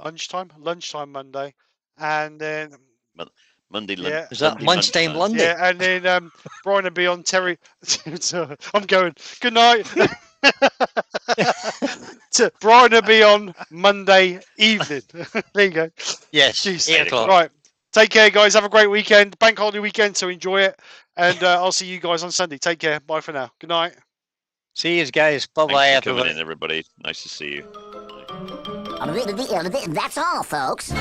lunchtime Monday, and then Monday. Yeah. Is that lunchtime London? Yeah, and then Brian will be on Terry. I'm going. Good night. Brian will be on Monday evening. There you go. Yes. 8 o'clock. Right. Take care, guys. Have a great weekend. Bank holiday weekend, so enjoy it. And I'll see you guys on Sunday. Take care. Bye for now. Good night. See you guys. Bye-bye, everybody. Everybody. Nice to see you. That's all, folks.